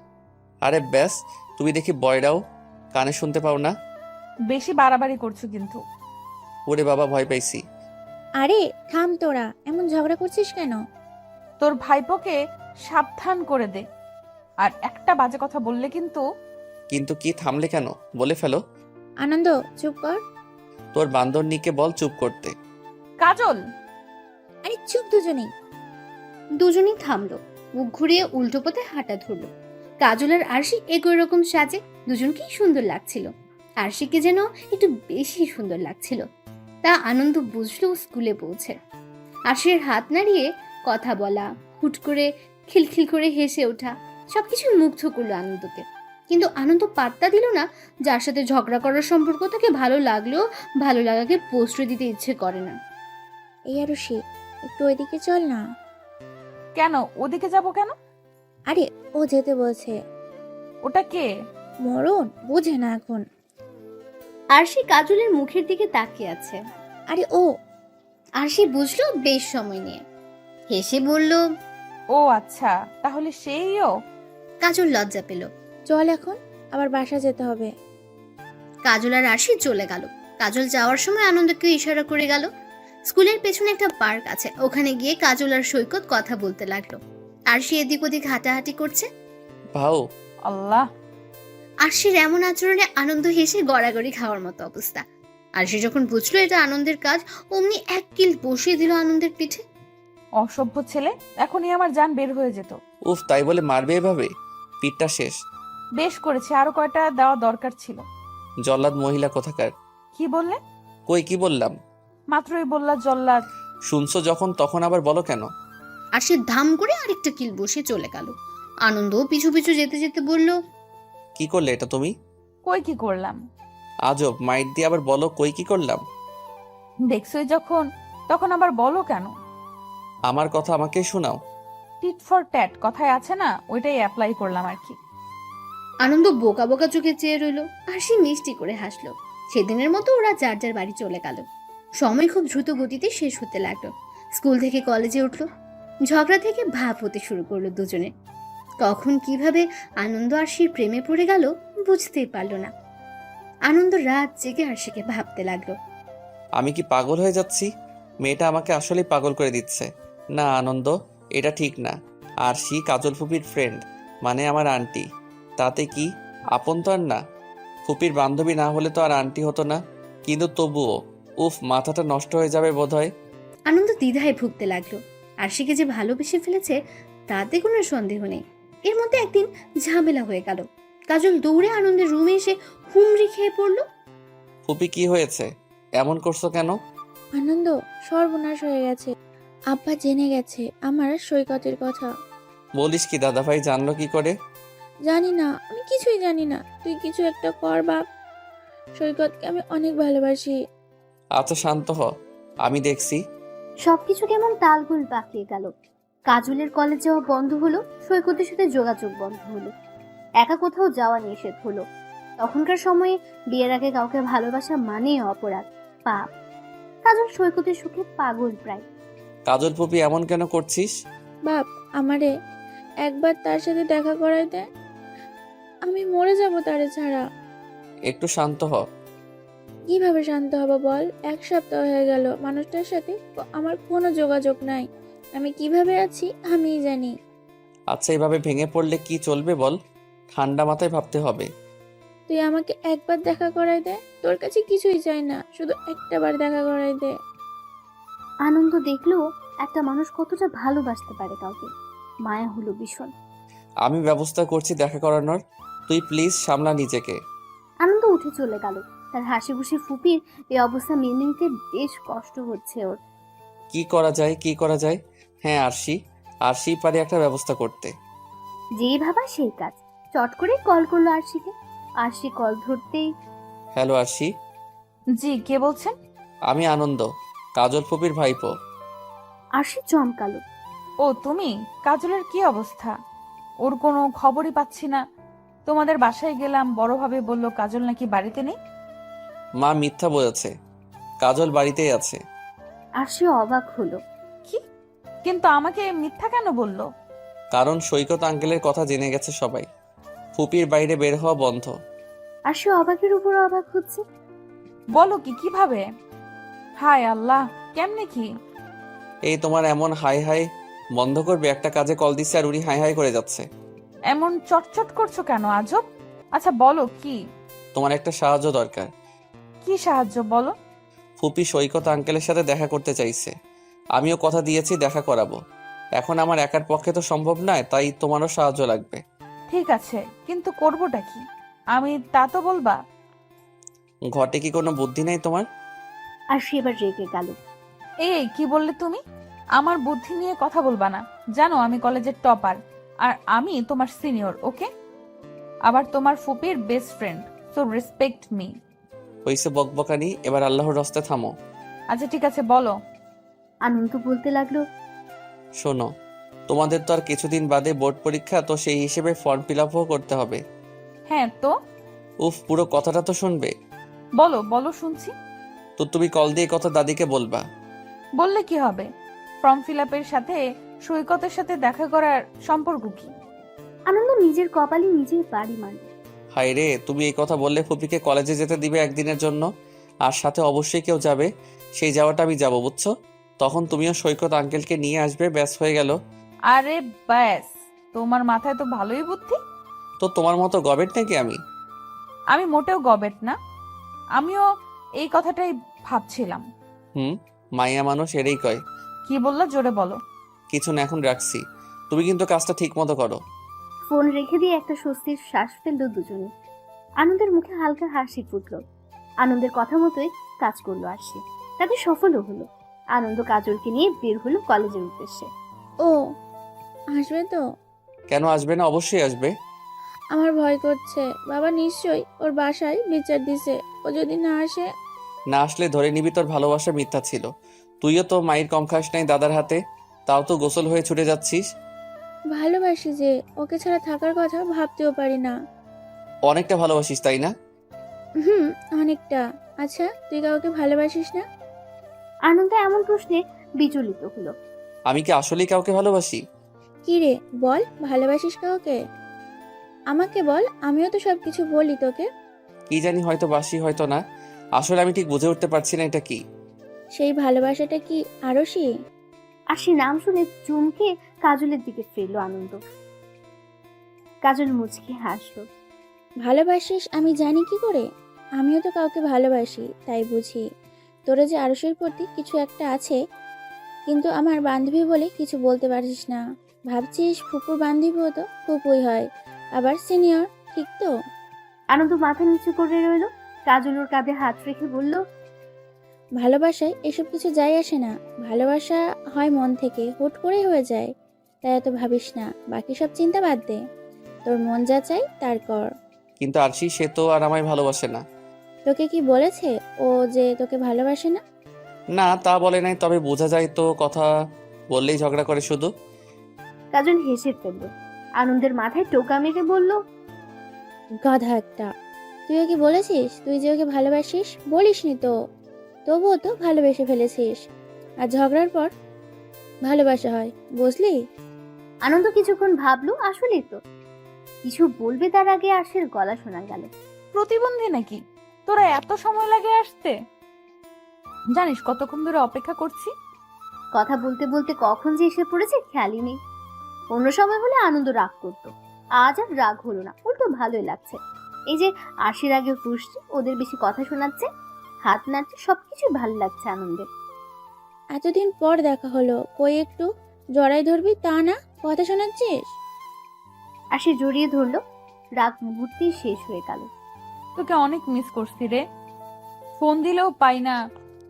আরে ব্যাস, তুমি দেখি বয়রাও কানে শুনতে পাও না। বেশি বাড়াবাড়ি করছো কিন্তু। ওরে বাবা, ভয় পাইছি। আরে থাম তোরা, এমন ঝগড়া করছিস কেন? তোর ভাইপোকে সাবধান করে দে, আর একটা বাজে কথা বললে কিন্তু। কিন্তু কি, থামলে কেন? বলে ফেলো। আনন্দ চুপ কর। তোর বান্দর নিকে বল চুপ করতে। কাজল! আরে চুপ দুজনেই। দুজনেই থামলো, মুখ ঘুরিয়ে উল্টো পথে হাঁটা ধরলো। কাজল আর আরশি একই রকম সাজে, দুজনকেই সুন্দর লাগছিল। আরশিকে যেন একটু বেশি সুন্দর লাগছিল। তা আনন্দ বুঝলো স্কুলে পৌঁছে। আরশির হাত নাড়িয়ে কথা বলা, হুট করে খিলখিল করে হেসে ওঠা, সবকিছু মুগ্ধ করলো আনন্দকে। কিন্তু আনন্দ পাত্তা দিল না, যার সাথে ঝগড়া করার সম্পর্ক তাকে ভালো লাগলেও ভালো লাগাকে প্রশ্রয় দিতে ইচ্ছে করে না। এই আরশি, একটু ওইদিকে চল না। কেন ওদিকে যাব কেন? আরে ও যেতে বলছে। ওটা কে? মরণ বোঝে না এখন। আরশি কাজলের মুখের দিকে তাকিয়ে আছে। আরে ও। আরশি বুঝলো বেশ সময় নিয়ে, হেসে বলল, ও আচ্ছা, তাহলে সেইও। কাজল লজ্জা পেল। চল এখন, আবার বাসা যেতে হবে। কাজল আর আরশি চলে গেল। কাজল যাওয়ার সময় আনন্দকে ইশারা করে গেল। স্কুলের পেছনে একটা পার্ক আছে, ওখানে গিয়ে কাজল আর সৈকত কথা বলতে লাগলো। আরশি এদিক ওদিক হাঁটাহাঁটি করছে। ভাও। আল্লাহ! আরশির এমন আচরণে আনন্দ হেসে গড়াগড়ি খাওয়ার মতো অবস্থা। আরশি যখন বুঝলো এটা আনন্দের কাজ, অমনি এক কিল বসিয়ে দিল আনন্দের পিঠে। অসভ্য ছেলে, এখনই আমার জান বের হয়ে যেত। উফ, তাই বলে মারবে এভাবে? পিঠটা শেষ। বেশ করেছে, আরো কয়টা দেওয়া দরকার ছিল। জল্লাদ মহিলা কোথাকার। কি বললে? কই কি বললাম? মাত্রই বললা জল্লাদ। শুনছো যখন তখন আবার বলো কেন? আরশি ধাম করে আরেকটা কিল বসে চলে গেল। আনন্দ পিছু পিছু যেতে যেতে বলল, কি করলে এটা তুমি? কই কি করলাম? আজব, মাইট দিয়ে আবার বলো কই কি করলাম। দেখছই যখন, তখন আবার বলো কেন? আমার কথা আমাকেই শোনাও। টিট ফর ট্যাট কথায় আছে না, ওইটাই অ্যাপ্লাই করলাম আর কি। আনন্দ বোকা বোকা চোখে চেয়ে রইল। আরশি মিষ্টি করে হাসলো। সেদিনের মতো ওরা যার যার বাড়ি চলে গেল। সময় খুব দ্রুত গতিতে শেষ হতে লাগলো। স্কুল থেকে কলেজে উঠলো। ঝগড়া থেকে ভাব হতে শুরু করলো দুজনে। কখন কিভাবে আনন্দ আরশির প্রেমে পড়ে গেল বুঝতেই পারল না। আনন্দ রাত জেগে আরশিকে ভাবতে লাগলো। আমি কি পাগল হয়ে যাচ্ছি? মেয়েটা আমাকে আসলেই পাগল করে দিচ্ছে। না আনন্দ, এটা ঠিক না। আরশি কাজল ফুপির ফ্রেন্ড, মানে আমার আন্টি। তাতে কি, আপন তো আর না। ফুপির বান্ধবী না হলে তো আর আন্টি হতো না। কিন্তু তবুও, উফ, মাথাটা নষ্ট হয়ে যাবে বোধহয়। আনন্দ দ্বিধায় ভুগতে লাগলো। আরশিকে যে ভালোবেসে ফেলেছে তাতে কোনো সন্দেহ নেই। এর মধ্যে একদিন ঝামেলা হয়ে গেল। কাজল দৌড়ে আনন্দের রুমে এসে হুমড়ি খেয়ে পড়লো। ফুপি কি হয়েছে? এমন করছো কেন? আনন্দ, সর্বনাশ হয়ে গেছে। আব্বা জেনে গেছে আমার সৈকতের কথা। বলিস কি, দাদা ভাই জানলো কি করে? জানি না, আমি কিছুই জানি না। তুই কিছু একটা কর বাপ। সৈকতকে আমি অনেক ভালোবাসি। আচ্ছা শান্ত হ, আমি দেখছি। সবকিছু কেমন তালগোল পাকিয়ে গেল। কাজলের কলেজ যাওয়া বন্ধ হলো, সৈকতের সাথে যোগাযোগ বন্ধ হলো, একা কোথাও যাওয়া নিষেধ হলো। তখনকার সময়ে বিয়ের আগে কাউকে ভালোবাসা মানেই অপরাধ, পাপ। কাজল সৈকতের সুখে পাগল প্রায়। কাজল ফুপি এমন কেন করছিস? বাপ, আমারে একবার তার সাথে দেখা করাই দে। আমি মরে যাব তারে ছাড়া। একটু শান্ত হ। কিভাবে শান্ত হব বল? 1 সপ্তাহ হয়ে গেল মানুষটার সাথে আমার কোনো যোগাযোগ নাই। আমি কিভাবে আছি আমিই জানি। আচ্ছা, এভাবে ভেঙে পড়লে কি চলবে বল? ঠান্ডা মাথায় ভাবতে হবে। তুই আমাকে একবার দেখা করাই দে। তোর কাছে কিছুই চাই না, শুধু একটাবার দেখা করাই দে। আনন্দ দেখলো একটা মানুষ কতটা ভালোবাসতে পারে কাউকে। মায়া হলো ভীষণ। আমি ব্যবস্থা করছি দেখা করানোর, তুই প্লিজ সামলা নিজেকে। আনন্দ উঠে চলে গেল। তার হাসি খুশি ফুপির এই অবস্থা মেনে নিতে বেশ কষ্ট হচ্ছে ওর। কি করা যায়, কি করা যায়? হ্যাঁ, আরশি পারে একটা ব্যবস্থা করতে। যেই ভাবা সেই কাজ। চট করে কল করলো আরশিকে। আরশি কল ধরতেই, হ্যালো আরশি। জি, কে বলছেন? আমি আনন্দ, কাজল ফুপির ভাইপো। আরশি চমকালো। ও তুমি? কাজলের কি অবস্থা? ওর কোনো খবরই পাচ্ছি না। তোমাদের বাসায় গেলাম, বড়ভাবে বলল কাজল নাকি বাড়িতে নেই। মা মিথ্যা বলেছে, কাজল বাড়িতেই আছে। আরশি অবাক হলো। কি? কিন্তু আমাকে মিথ্যা কেন বললো? কারণ সৈকত আঙ্কেলের কথা জেনে গেছে সবাই। ফুপির বাইরে বের হওয়া বন্ধ। আরশি অবাকের উপর অবাক হচ্ছে। বলো কি, কিভাবে? হায় আল্লাহ, কেমনে কি? এই তোমার এমন হাই হাই বন্ধ করবে? একটা কাজে কল দিচ্ছে আর উনি হাই হাই করে যাচ্ছে। এমন চটচট করছো কেন আজব? আচ্ছা বলো কি? তোমার একটা সাহায্য দরকার। কি সাহায্য বলো? ফুপি সৈকত আঙ্কেলের সাথে দেখা করতে চাইছে। আমিও কথা দিয়েছি দেখা করাবো। এখন আমার একার পক্ষে তো সম্ভব নয়, তাই তোমারও সাহায্য লাগবে। ঠিক আছে, কিন্তু করবোটা কি? আমি তা তো বলবা। ঘটে কি কোনো বুদ্ধি নেই তোমার? আরশি এবার রেগে গেল। এই কি বললে তুমি? আমার বুদ্ধি নিয়ে কথা বলবা না। জানো আমি কলেজের টপার, আর আমি তোমার সিনিয়র, ওকে? আবার তোমার ফুপির best friend, so respect me. হইছে বকবকানি, এবার আল্লাহর রাস্তায় থামো। আচ্ছা ঠিক আছে, বলো। আনন্দ বলতে লাগলো, শোনো, তোমাদের তো আর কিছুদিন বাদে বোর্ড পরীক্ষা, তো সেই হিসেবে ফর্ম ফিল আপও করতে হবে। হ্যাঁ তো? উফ, পুরো কথাটা তো শুনবে। বলো বলো, শুনছি। তো তুমি কল দিয়ে কথা দাদিকে বলবা। বললে কি হবে? ফর্ম ফিল আপের সাথে সৈকতের সাথে দেখা করার সম্পর্ক কি? আনন্দ নিজের কপালে নিজেই বাড়ি মারল। হায় রে, তুমি এই কথা বললে ফুপিকে কলেজে যেতে দিবে একদিনের জন্য, আর সাথে অবশ্যই কেউ যাবে। সেই যাওয়াটা আমি যাবো, বুঝছো? তখন তুমিও সৈকত আঙ্কেলকে নিয়ে আসবে, ব্যাস হয়ে গেল। আরে ব্যাস, তোমার মাথায় তো ভালোই বুদ্ধি। তো তোমার মতো গবেট নাকি আমি? আমি মোটেও গবেট না, আমিও এই কথাটাই ভাবছিলাম। মাইয়া মানুষ এরই কয়। কি বললা, জোরে বলো। কিছু না, এখন রাখছি। তুমি কিন্তু কাজটা ঠিক মতো করো। ফোন রেখে দিয়ে একটা স্বস্তির শ্বাস ফেললো দুজনে। আনন্দের মুখে হালকা হাসি ফুটলো। আনন্দের কথা মতোই কাজ করলো আরশি। তাতে সফলও হলো। আনন্দ কাজলকে নিয়ে বের হলো কলেজের উদ্দেশ্যে। ও আসবে তো? কেন আসবে না? অবশ্যই আসবে। আমার ভয় করছে। বাবা নিশ্চয়ই ওর বাসায় বিচার দিছে। ও যদি না আসে? না আসলে ধরে নিবি তোর ভালোবাসা মিথ্যা ছিল। তুইও তো মায়ের কম খাস নাই দাদার হাতে, তাও তো গোসল হয়ে ছুটে যাচ্ছিস। ভালোবাসি যে, ওকে ছাড়া থাকার কথা ভাবতেও পারি না। অনেকটা ভালোবাসিস, তাই না? অনেকটা। আচ্ছা তুই কাউকে ভালোবাসিস না? আনন্দ এমন প্রশ্নে বিচলিত হলো। আমি কি আসলেই কাউকে ভালোবাসি? কি রে বল, ভালোবাসিস কাউকে? আমাকে বল, আমিও তো সব কিছু বলি তোকে। কি জানি, হয়তো বাসি হয়তো না। আসলে আমি ঠিক বুঝে উঠতে পারছি না এটা কি। সেই ভালোবাসাটা কি আরশি? আরশি নাম শুনে চমকে কাজলের দিকে ফিরল আনন্দ। কাজল মুচকি হাসলো। ভালোবাসিস আমি জানি কি করে? আমিও তো কাউকে ভালোবাসি, তাই বুঝি। তোরা যে আরশের প্রতি কিছু একটা আছে, কিন্তু আমার বান্ধবী বলে কিছু বলতে পারিস না। ভাবছিস ফুপুর বান্ধবীও তো ফুপুই হয়, আবার সিনিয়র, ঠিক তো? আনন্দ মাথা নিচু করে রইল। কাজল ওর কাঁধে হাত রেখে বলল, ভালোবাসায় এসব কিছু যায় আসে না। ভালোবাসা হয় মন থেকে, হুট করেই হয়ে যায়। তাই এত ভাবিস না, বাকি সব চিন্তা বাদ দে। তোর মন যা চাই তার কর। কিন্তু আরশি, সে তো আর আমায় ভালোবাসে না। তোকে কি বলেছে ও যে তোকে ভালোবাসে না? না, তা বলে নাই, তবে বোঝা যায় তো, কথা বললেই ঝগড়া করে শুধু। কাজল হেসে ফেলল। আনন্দের মাথায় টোকা মেরে বলল, গাধা একটা। তুই ওকে বলেছিস তুই যে ওকে ভালোবাসিস? বলিসনি তো, তবুও তো ভালোবেসে ফেলেছিস। আর ঝগড়ার পর ভালোবাসা হয়, বুঝলি? আনন্দ কিছুক্ষণ ভাবলো, আসলেই তো। কিছু বলবে তার আগে আরশির গলা শোনা গেল। প্রতিবন্ধী নাকি তোরা, এত সময় লাগে আসতে? জানিস কতক্ষণ ধরে অপেক্ষা করছি? কথা বলতে বলতে কখন যে এসে পড়েছে খেয়ালই নেই। অন্য সময় হলে আনন্দ রাগ করতো, আজ আর রাগ হলো না, উল্টো ভালোই লাগছে। এই যে আরশির আগে পুষছে, ওদের বেশি কথা শোনাচ্ছে, হাত নাড়ছে, সবকিছু ভালো লাগছে আনন্দের। এতদিন পর দেখা হলো, কই একটু জড়াই ধরবি তা না, কথা শোনাচ্ছিস? আরশি জড়িয়ে ধরলো। রাগ মুহূর্তেই শেষ হয়ে গেল। তোকে অনেক মিস করছি রে। ফোন দিলেও পাই না,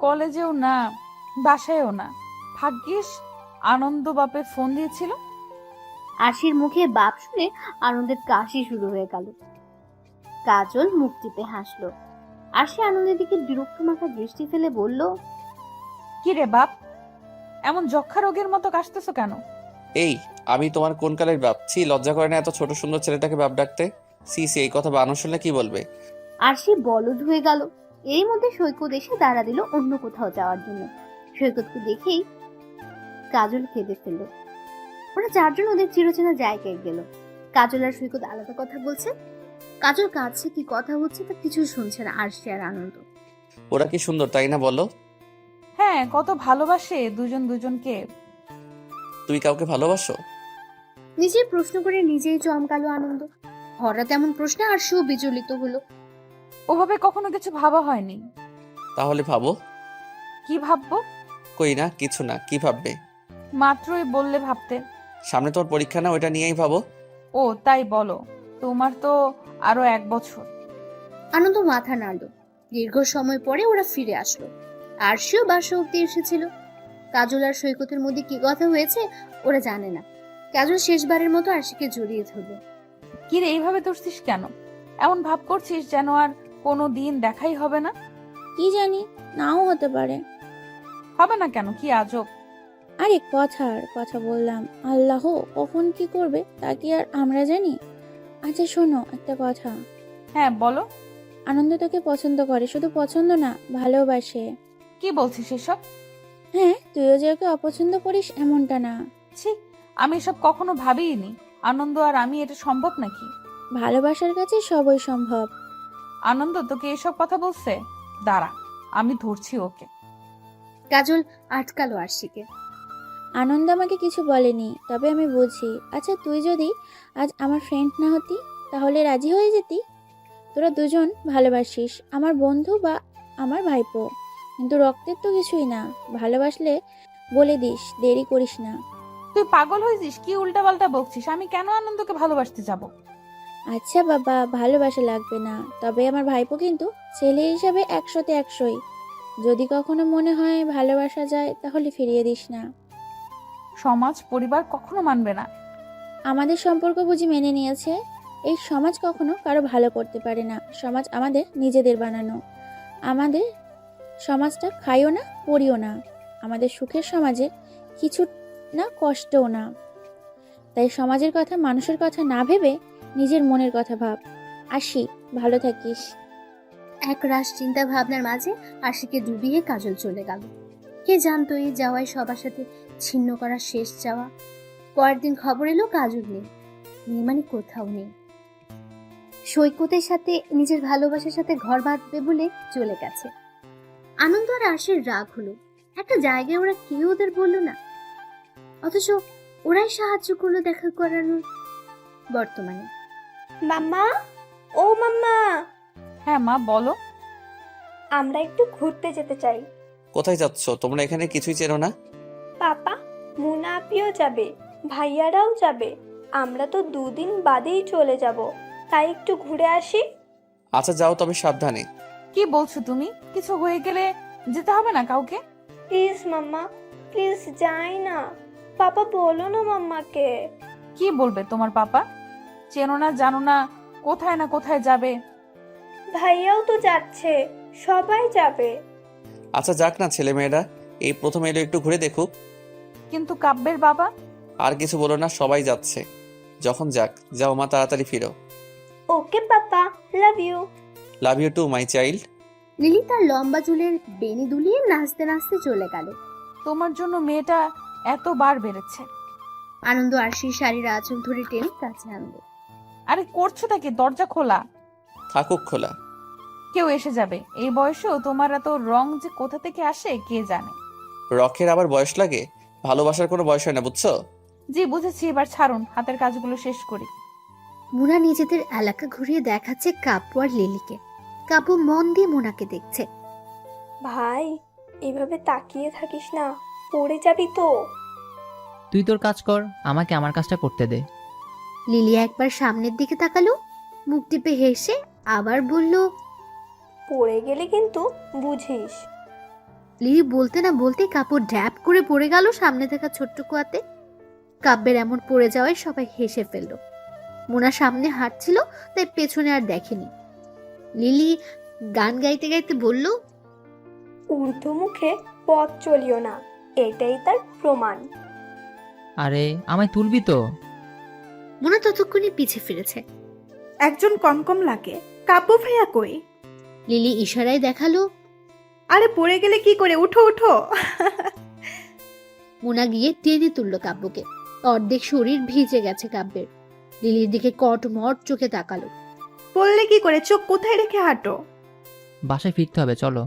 কলেজেও না, বাসায়ও না। ভাগ্যিস আনন্দ বাপে ফোন দিয়েছিল। আরশির মুখে বাপ শুনে আনন্দের কাশি শুরু হয়ে গেল। কাজল মুখ টিপে হাসলো। আরশি আনন্দের দিকে বিরক্ত মাখা দৃষ্টি ফেলে বলল, কি রে বাপ, এমন যক্ষা রোগের মতো কাশতেছো কেন? এই, আমি তোমার কোন কালের বাপ? ছি, লজ্জা করে না এত ছোট সুন্দর ছেলেটাকে বাপ ডাকতে? সি সি, এই কথা বানর শুনলে কি বলবে? আরশি বলদ হয়ে গেল। এর মধ্যে সৈকত এসে দাঁড়া দিল অন্য কোথাও যাওয়ার জন্য। সৈকতকে দেখেই কাজল কেঁদে ফেলল। ওরা চারজন ওদের চিরচেনা জায়গায় গেল। কাজল আর সৈকত আলাদা কথা বলছে। কাজল কাঁদছে, কি কথা হচ্ছে তা কিছু শুনছে না আরশি আর আনন্দ। ওরা কি সুন্দর, তাই না বলো? হ্যাঁ, কত ভালোবাসে দুজন দুজনকে। তুমি কাউকে ভালোবাসো? নিজেই প্রশ্ন করে নিজেই চমকালো আনন্দ। হঠাৎ এমন প্রশ্নে আরশিও বিচলিত হলো। ওভাবে কখনো কিছু ভাবা হয়নি। তাহলে ভাবো। কি ভাববো? কই না, কিছু না, কি ভাববে? মাত্রই বললে ভাবতে। সামনে তোর পরীক্ষা না, ওইটা নিয়েই ভাবো। ও তাই বলো, তোমার তো আরো 1 বছর। আনন্দ মাথা নাড়ল। দীর্ঘ সময় পরে ওরা ফিরে আসলো। আরশিও বাসা অব্দি এসেছিল। কাজল আর সৈকতের মধ্যে কি কথা হয়েছে ওরা জানে না। কাজল শেষবারের মতো আরশিকে জড়িয়ে ধরল। কি রে, এইভাবে ধরছিস কেন? এমন ভাব করছিস যেন আর কোনো দিন দেখাই হবে না। কি জানি, নাও হতে পারে। হবে না কেন? কি আজব। আরে কথার কথা বললাম, আল্লাহ কখন কি করবে তা কি আর আমরা জানি? আচ্ছা শোনো একটা কথা। হ্যাঁ বলো। আনন্দ তোকে পছন্দ করে, শুধু পছন্দ না, ভালোবাসে। কি বলছিস এসব? হ্যাঁ, তুইও যে ওকে অপছন্দ করিস এমনটা না। ছি, আমি এসব কখনো ভাবিনি। আনন্দ আর আমি, এটা সম্ভব নাকি? ভালোবাসার কাছে সবই সম্ভব। আনন্দ তোকে এসব কথা বলছে? দাঁড়া, আমি ধরছি ওকে। কাজল আটকালো আরশিকে। আনন্দ আমাকে কিছু বলেনি, তবে আমি বুঝি। আচ্ছা তুই যদি আজ আমার ফ্রেন্ড না হতি, তাহলে রাজি হয়ে যেতি? তোরা দুজন ভালোবাসিস, আমার বন্ধু বা আমার ভাইপো, কিন্তু রক্তের তো কিছুই না। ভালোবাসলে বলে দিস, দেরি করিস না। তুই পাগল হয়েছিস? কি উল্টাপাল্টা বকছিস? আমি কেন আনন্দকে ভালোবাসতে যাব? আচ্ছা বাবা, ভালোবাসা লাগবে না, তবে আমার ভাইপো কিন্তু ছেলে হিসাবে 100-তে 100ই। যদি কখনো মনে হয় ভালোবাসা যায়, তাহলে ফিরিয়ে দিস না। সমাজ পরিবার কখনো মানবে না। আমাদের সম্পর্ক বুঝি মেনে নিয়েছে? এই সমাজ কখনো কারো ভালো করতে পারে না। সমাজ আমাদের নিজেদের বানানো। আমাদের সমাজটা খাইও না, পড়িও না। আমাদের সুখের সমাজের কিছু না, কষ্টও না। তাই সমাজের কথা, মানুষের কথা না ভেবে নিজের মনের কথা ভাব। আসি, ভালো থাকিস। এক রাশ চিন্তা ভাবনার মাঝে আরশিকে ডুবিয়ে কাজল চলে গেল। কে জানতো এই যাওয়ায় সবার সাথে ছিন্ন করা শেষ চাওয়া। পরের দিন খবর এলো কাজল নেই, নেই মানে কোথাও নেই। সৈকতের সাথে নিজের ভালোবাসার সাথে ঘর বাঁধবে বলে চলে গেছে। আনন্দ আর আশির রাগ হলো, একটা জায়গায় ওরা কেউ ওদের বললো না, অথচ ওরাই সাহায্য করলো দেখা করানোর। বর্তমানে মাম্মা, ও মাম্মা, হ্যাঁ মা বলো। আমরা একটু ঘুরতে যেতে চাই। কোথায় যাচ্ছ তোমরা? এখানে কিছুই চেনো না। পাপা, মুনা আপিও যাবে, ভাইয়ারাও যাবে। আমরা তো 2 দিন বাদেই চলে যাব, তাই একটু ঘুরে আসি। আচ্ছা যাও, তবে সাবধানে। কি বলছো তুমি? কিছু হয়ে গেলে যেতে হবে না কাউকে? প্লিজ মাম্মা, প্লিজ যাই না। পাপা বলো না মাম্মাকে। কি বলবে তোমার পাপা? চেনো না জানো না, কোথায় না কোথায় যাবে। ভাইয়াও তো যাচ্ছে, সবাই যাবে। আচ্ছা যাক না, ছেলে মেয়েরা এই প্রথম এলো, একটু ঘুরে দেখুক। কিন্তু কাব্যের বাবা? আর কিছু বলো না, সবাই যাচ্ছে যখন যাক। যাও মা, তাড়াতাড়ি ফিরো। Okay papa, love you. Love you too my child. Lily তার লম্বা চুলের বেনি দুলিয়ে নাচতে নাচতে চলে গেল। তোমার জন্য মেয়েটা এতবার বেড়েছে। আনন্দ আরশির শাড়ির আঁচল ধরে টেনে কাছে আনলো। আরে করছোটা কি? দরজা খোলা। থাকুক খোলা। কেউ এসে যাবে। এই বয়সেও তোমার এত রং যে কোথা থেকে আসে কে জানে। রকের আবার বয়স লাগে? ভালোবাসার কোনো বয়স হয় না, বুঝছো? জি বুঝেছি, এবার ছাড়ুন, হাতের কাজগুলো শেষ করি। মুনা নিজেদের এলাকা ঘুরিয়ে দেখাচ্ছে কাব্য আর লিলিকে। কাব্য মন দিয়ে মুনাকে দেখছে। ভাই, এভাবে তাকিয়ে থাকিস না, পড়ে যাবি তো। তুই তোর কাজ কর, আমাকে আমার কাজটা করতে দে। লিলি একবার সামনের দিকে তাকালো, মুখ টিপে হেসে আবার বলল, পড়ে গেলে কিন্তু বুঝিস। লিলি বলতে না বলতে কাপড় ড্যাপ করে পড়ে গেল সামনে থাকা ছোট্ট কুয়াতে। কাব্যের এমন পড়ে যাওয়ায় সবাই হেসে ফেলল। মোনা সামনে হাঁটছিল, তাই পেছনে আর দেখেনি। লিলি গান গাইতে গাইতে বলল, ঊর্ধ্ব মুখে পথ চলিও না, এটাই তার প্রমাণ। আরে আমায় তুলবি তো? মোনা ততক্ষণে পিছে ফিরেছে। একজন কম কম লাগে। কাব্য ভাইয়া কই? লিলি ইশারায় দেখালো। আরে পড়ে গেলে কি করে, উঠো উঠো। মোনা গিয়ে টেনে তুলল কাব্যকে। অর্ধেক শরীর ভিজে গেছে কাব্যের। লিলির দিকে কটমট চোখে তাকালো। পড়লে কি করে, চোখ কোথায় রেখে হাঁটো? বাসায় ফিরতে হবে, চলো।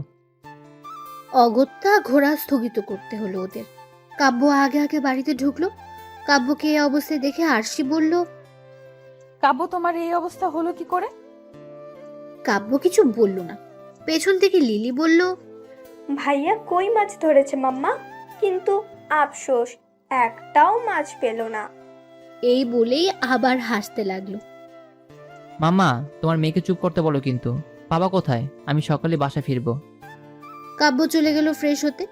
অগত্যা ঘোড়া স্থগিত করতে হলো ওদের। কাব্য আগে আগে বাড়িতে ঢুকলো। কাব্যকে এই অবস্থায় দেখে আরশি বলল, কাব্য তোমার এই অবস্থা হলো কি করে? কাব্য কিছু বলল না। পেছন থেকে লিলি বলল, ভাইয়া কই মাছ ধরেছে মাম্মা, কিন্তু আফসোস একটাও মাছ পেল না। এই বলেই আবার হাসতে লাগলো। মাম্মা, তোমার মেয়েকে চুপ করতে বলো কিন্তু। বাবা কোথায়? আমি সকালে বাসা ফিরবো। কাব্য চলে গেল ফ্রেশ হতে।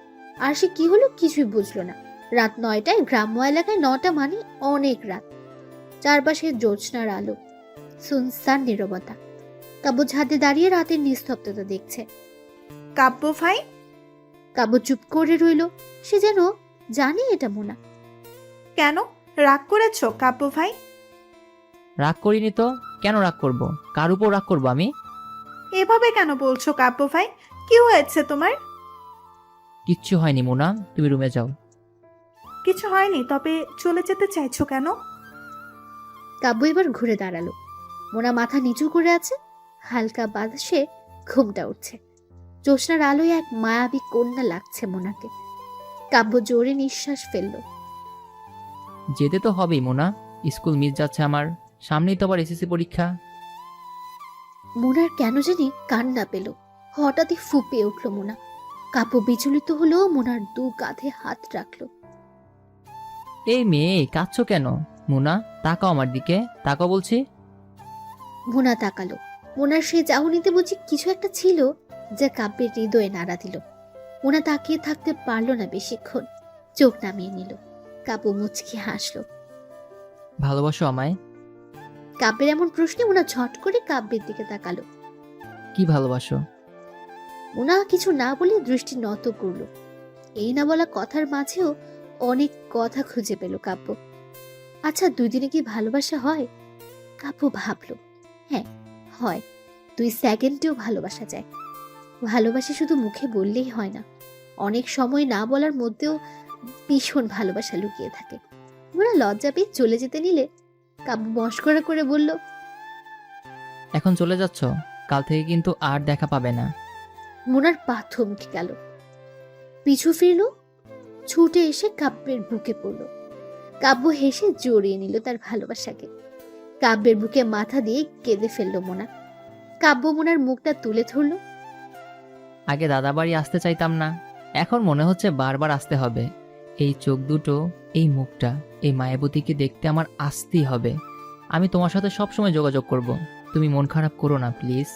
আরশি কি হলো কিছুই বুঝলো না। রাত 9টায় গ্রাম্য এলাকায়, 9টা মানে অনেক রাত। চারপাশে জ্যোৎস্নার আলো, সুনসান নীরবতা। কাব্য ছাদে দাঁড়িয়ে রাতের নিস্তব্ধতা দেখছে। কাব্য ভাই? কাব্য চুপ করে রইল। সে যেন জানে এটা মোনা। কেন রাগ করেছো কাব্য ভাই? রাগ করিনি তো। কেন রাগ করব? কার উপর রাগ করবো আমি? এভাবে কেন বলছো কাব্য ভাই? কি হয়েছে তোমার? কিচ্ছু হয়নি মোনা, তুমি রুমে যাও। কিছু হয়নি, তবে চলে যেতে চাইছো কেন? কাব্য এবার ঘুরে দাঁড়ালো। মোনা মাথা নিচু করে আছে। হালকা বাতাসে ঘুমটা উঠছে। জ্যোৎস্নার আলোয় এক মায়াবী কন্যা লাগছে মোনাকে। কাব্য জোরে নিঃশ্বাস ফেলল। যেতে তো হবেই মোনা, স্কুল মিস যাচ্ছে আমার। সামনেই তো আবার এসএসসি পরীক্ষা। মোনার কেন জানি কান্না পেল। হঠাৎই ফুঁপিয়ে উঠল মোনা। কাব্য বিচলিত হলো, মোনার 2 কাঁধে হাত রাখলো। এই মেয়ে, কাঁদছো কেন? মোনা তাকাও আমার দিকে, তাকাও বলছি। মোনা তাকালো। মোনার সেই চাহনিতে বুঝি কিছু একটা ছিল যা কাব্যের হৃদয়ে নাড়া দিল। মোনা তাকিয়ে থাকতে পারলো না বেশিক্ষণ। চোখ নামিয়ে নিল। কাব্য মুচকি হাসলো। ভালোবাসো আমায়? কাব্যের এমন প্রশ্নে মোনা ঝট করে কাব্যের দিকে তাকালো। কি ভালোবাসো? মোনা কিছু না বলে দৃষ্টি নত করলো। এই না বলা কথার মাঝেও অনেক কথা খুঁজে পেল কাব্য। আচ্ছা 2 দিনে কি ভালোবাসা হয়? কাব্য ভাবলো, হ্যাঁ হয়। 2 সেকেন্ডেও ভালোবাসা যায়। ভালোবাসা শুধু মুখে বললেই হয় না, অনেক সময় না বলার মধ্যেও ভীষণ ভালোবাসা লুকিয়ে থাকে। মোনা লজ্জা পেয়ে চলে যেতে নিলে কাব্য মস্করা করে বলল, এখন চলে যাচ্ছ? কাল থেকে কিন্তু আর দেখা পাবে না। মোনার পা থমকে গেল, পিছু ফিরল, ছুটে এসে কাব্যের বুকে পড়ল। কাব্য হেসে জড়িয়ে নিল তার ভালোবাসাকে। কাব্যের বুকে মাথা দিয়ে কেঁদে ফেলল মোনা। কাব্য মোনার মুখটা তুলে ধরল। আগে দাদা বাড়ি আসতে চাইতাম না, এখন মনে হচ্ছে বারবার আসতে হবে। এই চোখ দুটো, এই মুখটা, এই মায়াবতীকে দেখতে আমার আসতেই হবে। আমি তোমার সাথে সবসময় যোগাযোগ করব। তুমি মন খারাপ করো না প্লিজ।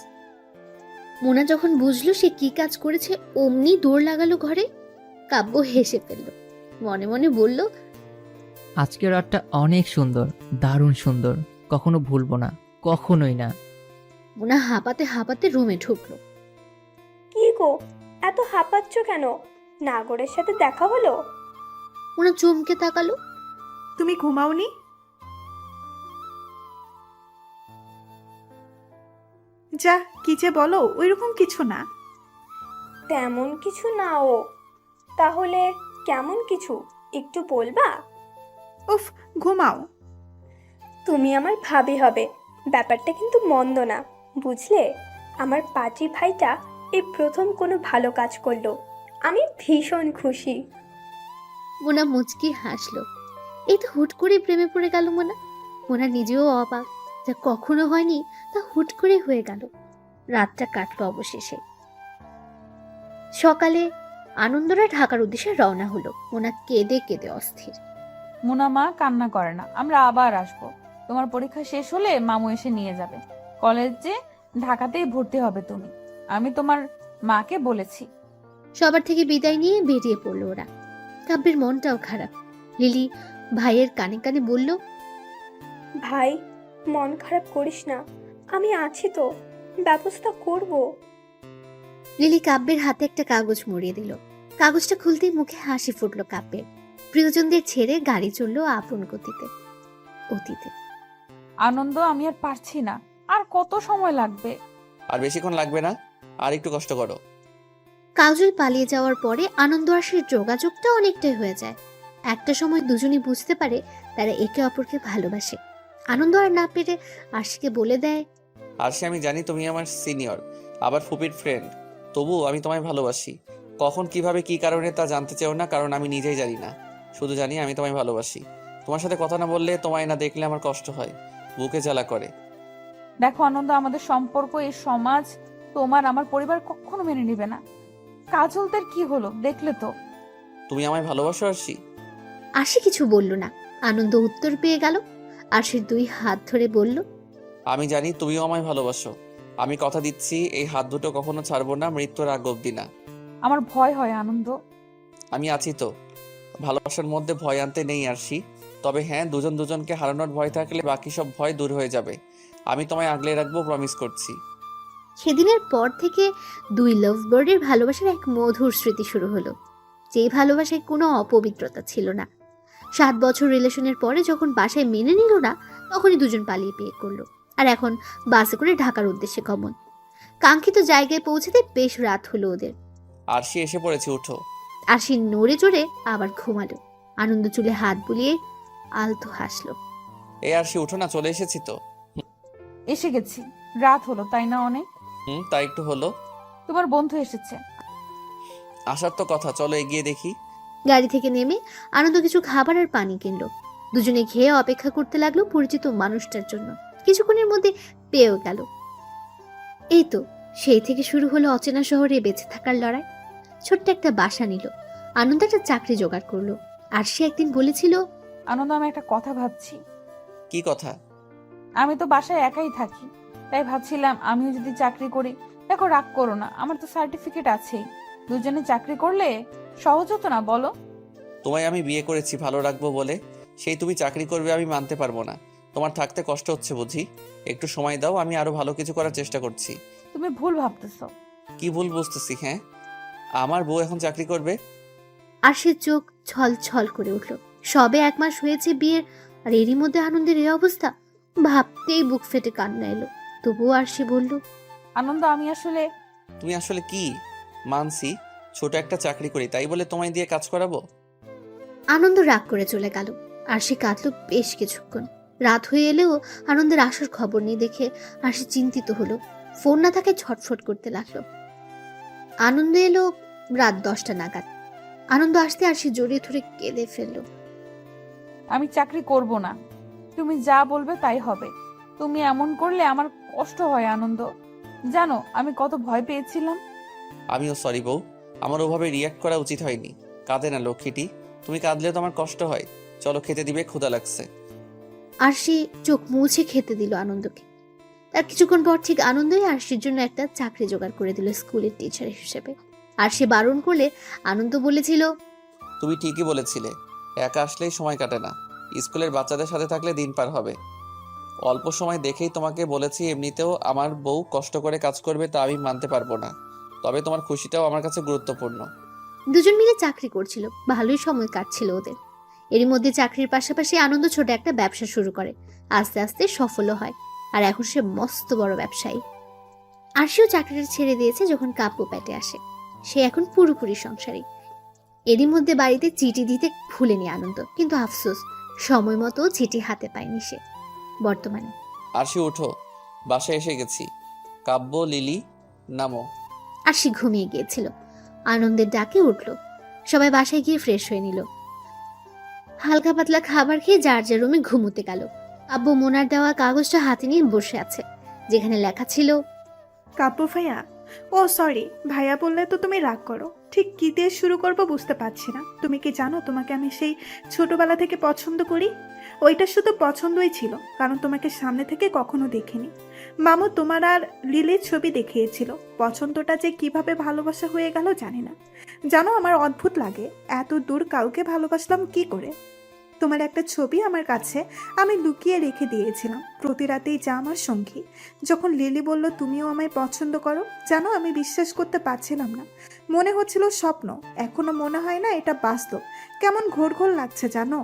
মোনা যখন বুঝলো সে কি কাজ করেছে, অমনি দৌড় লাগালো ঘরে। কাব্য হেসে ফেলল, মনে মনে বলল, আজকের রাতটা অনেক সুন্দর, দারুণ সুন্দর, কখনো ভুলবো না, কখনোই না। মোনা হাঁপাতে হাঁপাতে রুমে ঢুকলো। কি গো, এত হাঁপাচ্ছ কেন? নাগরের সাথে দেখা হলো? মোনা চমকে তাকালো। তুমি ঘুমাওনি? যা কি যে বলো, ওইরকম কিছু না। তেমন কিছু না ও। তাহলে কেমন কিছু একটু বলবা? উফ, ঘুমাও। তুমি আমার ভাবি হবে, ব্যাপারটা কিন্তু মন্দ না, বুঝলে? আমার পাজি ভাইটা এই প্রথম কোনো ভালো কাজ করলো, আমি ভীষণ খুশি। মোনা মুচকি হাসলো। এই তো হুট করে প্রেমে পড়ে গেল মোনা। মোনা নিজেও অবাক, যা কখনো হয়নি তা হুট করে হয়ে গেল। রাতটা কাটলো অবশেষে। সকালে আনন্দরা ঢাকার উদ্দেশ্যে রওনা হলো। মোনা কেঁদে কেঁদে অস্থির। মোনা মা কান্না করে না, আমরা আবার আসবো। তোমার পরীক্ষা শেষ হলে মামু এসে নিয়ে যাবে। কলেজে ঢাকাতেই ভর্তি হবে তুমি, আমি তোমার মাকে বলেছি। সবার থেকে বিদায় নিয়ে বেরিয়ে পড়লো ওরা। কাব্যের মনটাও খারাপ। লিলি ভাইয়ের কানে কানে বলল, ভাই, মন খারাপ করিস না, আমি আছি তো, ব্যবস্থা করব। লিলি কাব্যের হাতে একটা কাগজ মুড়িয়ে দিল। কাগজটা খুলতেই মুখে হাসি ফুটলো কাব্যের। প্রিয়জনদের ছেড়ে গাড়ি চললো আপন গতিতে, অতীতে। আনন্দ, আমি আর পারছি না, আর কত সময় লাগবে? আর বেশিক্ষণ লাগবে না, আর একটু কষ্ট করো। কাজল পালিয়ে যাওয়ার পরে আনন্দ আর সেই যোগাযোগটা অনেকটাই হয়ে যায়। একটা সময় দুজনই বুঝতে পারে তারা একে অপরকে ভালোবাসে। আনন্দ আর না পেরে আশিকে বলে দেয়, আরশি, আমি জানি তুমি আমার সিনিয়র, আবার ফুপির ফ্রেন্ড, তবু আমি তোমায় ভালোবাসি। কখন কিভাবে কি কারণে তা জানতে চাও না, কারণ আমি নিজেই জানি না। শুধু জানি আমি তোমায় ভালোবাসি। তোমার সাথে কথা না বললে, তোমায় না দেখলে আমার কষ্ট হয়, বুকে জ্বালা করে। দেখো আনন্দ, আমাদের সম্পর্ক এই সমাজ, তোমার আমার পরিবার কখনো মেনে নিবে না। কাজলদের কি হলো দেখলে তো? তুমি আমায় ভালোবাসো আরশি? আশি কিছু বলল না। আনন্দ উত্তর পেয়ে গেল। আশির দুই হাত ধরে বলল, আমি জানি তুমিও আমায় ভালোবাসো। আমি কথা দিচ্ছি, এই হাত দুটো কখনো ছাড়বো না, মৃত্যুর আগ অব্দি না। আমার ভয় হয় আনন্দ। আমি আছি তো। ভালোবাসার মধ্যে ভয় আনতে নেই আরশি। তবে হ্যাঁ, দুজন দুজনকে হারানোর ভয় থাকলে বাকি সব ভয় দূর হয়ে যাবে। আমি তোমায় আগলে রাখবো, প্রমিস করছি। সেদিনের পর থেকে দুই লাভ বার্ডের ভালোবাসার এক মধুর স্মৃতি শুরু হলো, যেই ভালোবাসায় কোনো অপবিত্রতা ছিল না। 7 বছর রিলেশনের পরে যখন বাসায় মেনে নিল না, তখনই দুজন পালিয়ে বিয়ে করলো। আর এখন বাসে করে ঢাকার উদ্দেশ্যে গমন। কাঙ্ক্ষিত জায়গায় পৌঁছাতে বেশ রাত হলো ওদের। আরশি, এসে পড়েছি, উঠো। আশি নড়ে চড়ে আবার ঘুমালো। আনন্দ চুলে হাত বুলিয়ে আলতো হাসলো। এই আরশি, উঠো না, চলে এসেছি তো। এসে গেছি, রাত হলো তাই না অনেক? তাই একটু হলো। তোমার বন্ধু এসেছে। আসার তো কথা, চলো এগিয়ে দেখি। গাড়ি থেকে নেমে আনন্দ কিছু খাবার আর পানি কিনলো। দুজনে খেয়ে অপেক্ষা করতে লাগলো পরিচিত মানুষটার জন্য। কিছুক্ষণের মধ্যে পেয়েও গেল। এই তো সেই থেকে শুরু হলো অচেনা শহরে বেঁচে থাকার লড়াই। ছোট্ট একটা বাসা নিল। আনন্দ একটা চাকরি জোগাড় করলো। আর সে একদিন বলেছিল, আনন্দ, আমি একটা কথা ভাবছি। কি কথা? আমি তো বাসায় একাই থাকি, তাই ভাবছিলাম আমিও যদি চাকরি করি। দেখো, রাগ করো না, আমার তো সার্টিফিকেট আছেই। দুজনে চাকরি করলে সহজ হতো না বলো? তোমায় আমি বিয়ে করেছি ভালো রাখবো বলে, সেই তুমি চাকরি করবে আমি মানতে পারবো না। তোমার থাকতে কষ্ট হচ্ছে বুঝি? একটু সময় দাও, আমি আরো ভালো কিছু করার চেষ্টা করছি। তুমি ভুল ভাবতেছো। কি ভুল বুঝতেছি? হ্যাঁ, আমার বউ এখন চাকরি করবে? আর সে চোখ ছল ছল করে উঠল। সবে 1 মাস হয়েছে বিয়ের, আর এরই মধ্যে আনন্দের এই অবস্থা। ভাবতেই বুক ফেটে কান্না এলো। তবুও আর সে বলল, আনন্দ, আমি আসলে। তুমি আসলে কি? মানছি ছোট একটা চাকরি করি, তাই বলে তোমায় দিয়ে কাজ করাবো? আনন্দ রাগ করে চলে গেল আর সে কাঁদল বেশ কিছুক্ষণ। রাত হয়ে এলেও আনন্দের আসার খবর নেই দেখে আর সে চিন্তিত হলো। ফোন না থাকে ছটফট করতে লাগলো। আনন্দ এলো রাত 10টা নাগাদ। আনন্দ আসতে আর সে জড়িয়ে ধরে কেঁদে ফেললো। আমি চাকরি করব না, তুমি যা বলবে তাই হবে। তুমি এমন করলে আমার কষ্ট হয় আনন্দ। জানো আমি কত ভয় পেয়েছিলাম। আমিও সরি বউ, আমার ওভাবে রিয়াক্ট করা উচিত হয়নি। কাঁদে না লক্ষ্মীটি, তুমি কাঁদলেও তো আমার কষ্ট হয়। চলো খেতে দিবে, ক্ষুধা লাগছে। আর সে চোখ মুছে খেতে দিল আনন্দকে। তার কিছুক্ষণ পর ঠিক আনন্দই আরশির জন্য একটা চাকরি জোগাড় করে দিল স্কুলের টিচার হিসেবে। আর সে বারণ করলে আনন্দ বলেছিল, তুমি ঠিকই বলেছিলে, একা আসলেই সময় কাটে না। স্কুলের বাচ্চাদের সাথে থাকলে দিন পার হবে। অল্প সময় দেখেই তোমাকে বলেছি, এমনিতেও আমার বউ কষ্ট করে কাজ করবে তা আমি মানতে পারবো না। তবে তোমার খুশিটাও আমার কাছে গুরুত্বপূর্ণ। দুজন মিলে চাকরি করছিল, ভালোই সময় কাটছিল ওদের। এরই মধ্যে চাকরির পাশাপাশি আনন্দ ছোট একটা ব্যবসা শুরু করে। আস্তে আস্তে সফলও হয় আর এখন সে মস্ত বড় ব্যবসায়ী। আর সেও চাকরিটা ছেড়ে দিয়েছে যখন কাব্য পেটে আসে। সে এখন পুরোপুরি সংসারী। এরই মধ্যে বাড়িতে চিঠি দিতে ভুলেনি আনন্দ, কিন্তু আফসোস সময় মতো চিঠি হাতে পায়নি সে। বর্তমানে আরশি উঠো, বাসায় এসে গেছি। কাব্য, লিলি, নামো। আর সে ঘুমিয়ে গিয়েছিল। আনন্দের ডাকে উঠল। সবাই বাসায় গিয়ে ফ্রেশ হয়ে নিল। হালকা পাতলা খাবার খেয়ে যার যার রুমে ঘুমোতে গেল। আব্বু মোনার দেওয়া কাগজটা হাতে নিয়ে বসে আছে, যেখানে লেখা ছিল, কাব্য ভাইয়া, ও সরি, ভাইয়া বললে তো তুমি রাগ করো। ঠিক কি দিয়ে শুরু করবো বুঝতে পারছি না। তুমি কি জানো তোমাকে আমি সেই ছোটবেলা থেকে পছন্দ করি? ওইটা শুধু পছন্দই ছিল, কারণ তোমাকে সামনে থেকে কখনো দেখিনি। মামু তোমার আর লিলির ছবি দেখিয়েছিল। পছন্দটা যে কিভাবে ভালোবাসা হয়ে গেল জানি না। জানো আমার অদ্ভুত লাগে, এত দূর কাউকে ভালোবাসলাম কি করে। তোমার একটা ছবি আমার কাছে আমি লুকিয়ে রেখে দিয়েছিলাম, প্রতি রাতেই যা আমার সঙ্গী। যখন লিলি বলল তুমিও আমায় পছন্দ করো, জানো আমি বিশ্বাস করতে পারছিলাম না। মনে হচ্ছিল স্বপ্ন, এখনো মনে হয় না এটা বাস্তব। কেমন ঘোর ঘোর লাগছে জানো।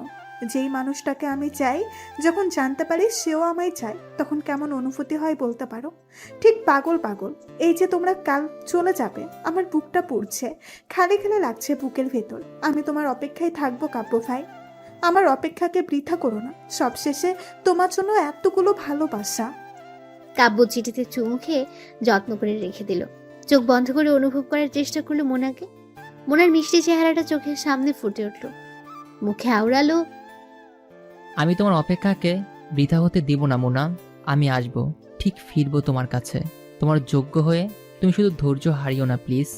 যেই মানুষটাকে আমি চাই, যখন জানতে পারি সেও আমায় চায়, তখন কেমন অনুভূতি হয় বলতে পারো? ঠিক পাগল পাগল। এই যে তোমরা কাল চলে যাবে, আমার বুকটা পুড়ছে, খালি খালি লাগছে বুকের ভেতর। আমি তোমার অপেক্ষায় থাকবো কাব্য ভাই, আমার অপেক্ষাকে বৃথা করো না। সবশেষে তোমার জন্য এতগুলো ভালোবাসা। কাব্য চিঠিতে চুমু খেয়ে যত্ন করে রেখে দিল। চোখ বন্ধ করে অনুভব করার চেষ্টা করলো মোনাকে। মোনার মিষ্টি চেহারাটা চোখের সামনে ফুটে উঠল, মুখে আওড়ালো, আমি তোমার অপেক্ষাকে বৃথা হতে দিব না মোনা। আমি আসবো, ঠিক ফিরবো তোমার কাছে, তোমার যোগ্য হয়ে। তুমি শুধু ধৈর্য হারিও না প্লিজ।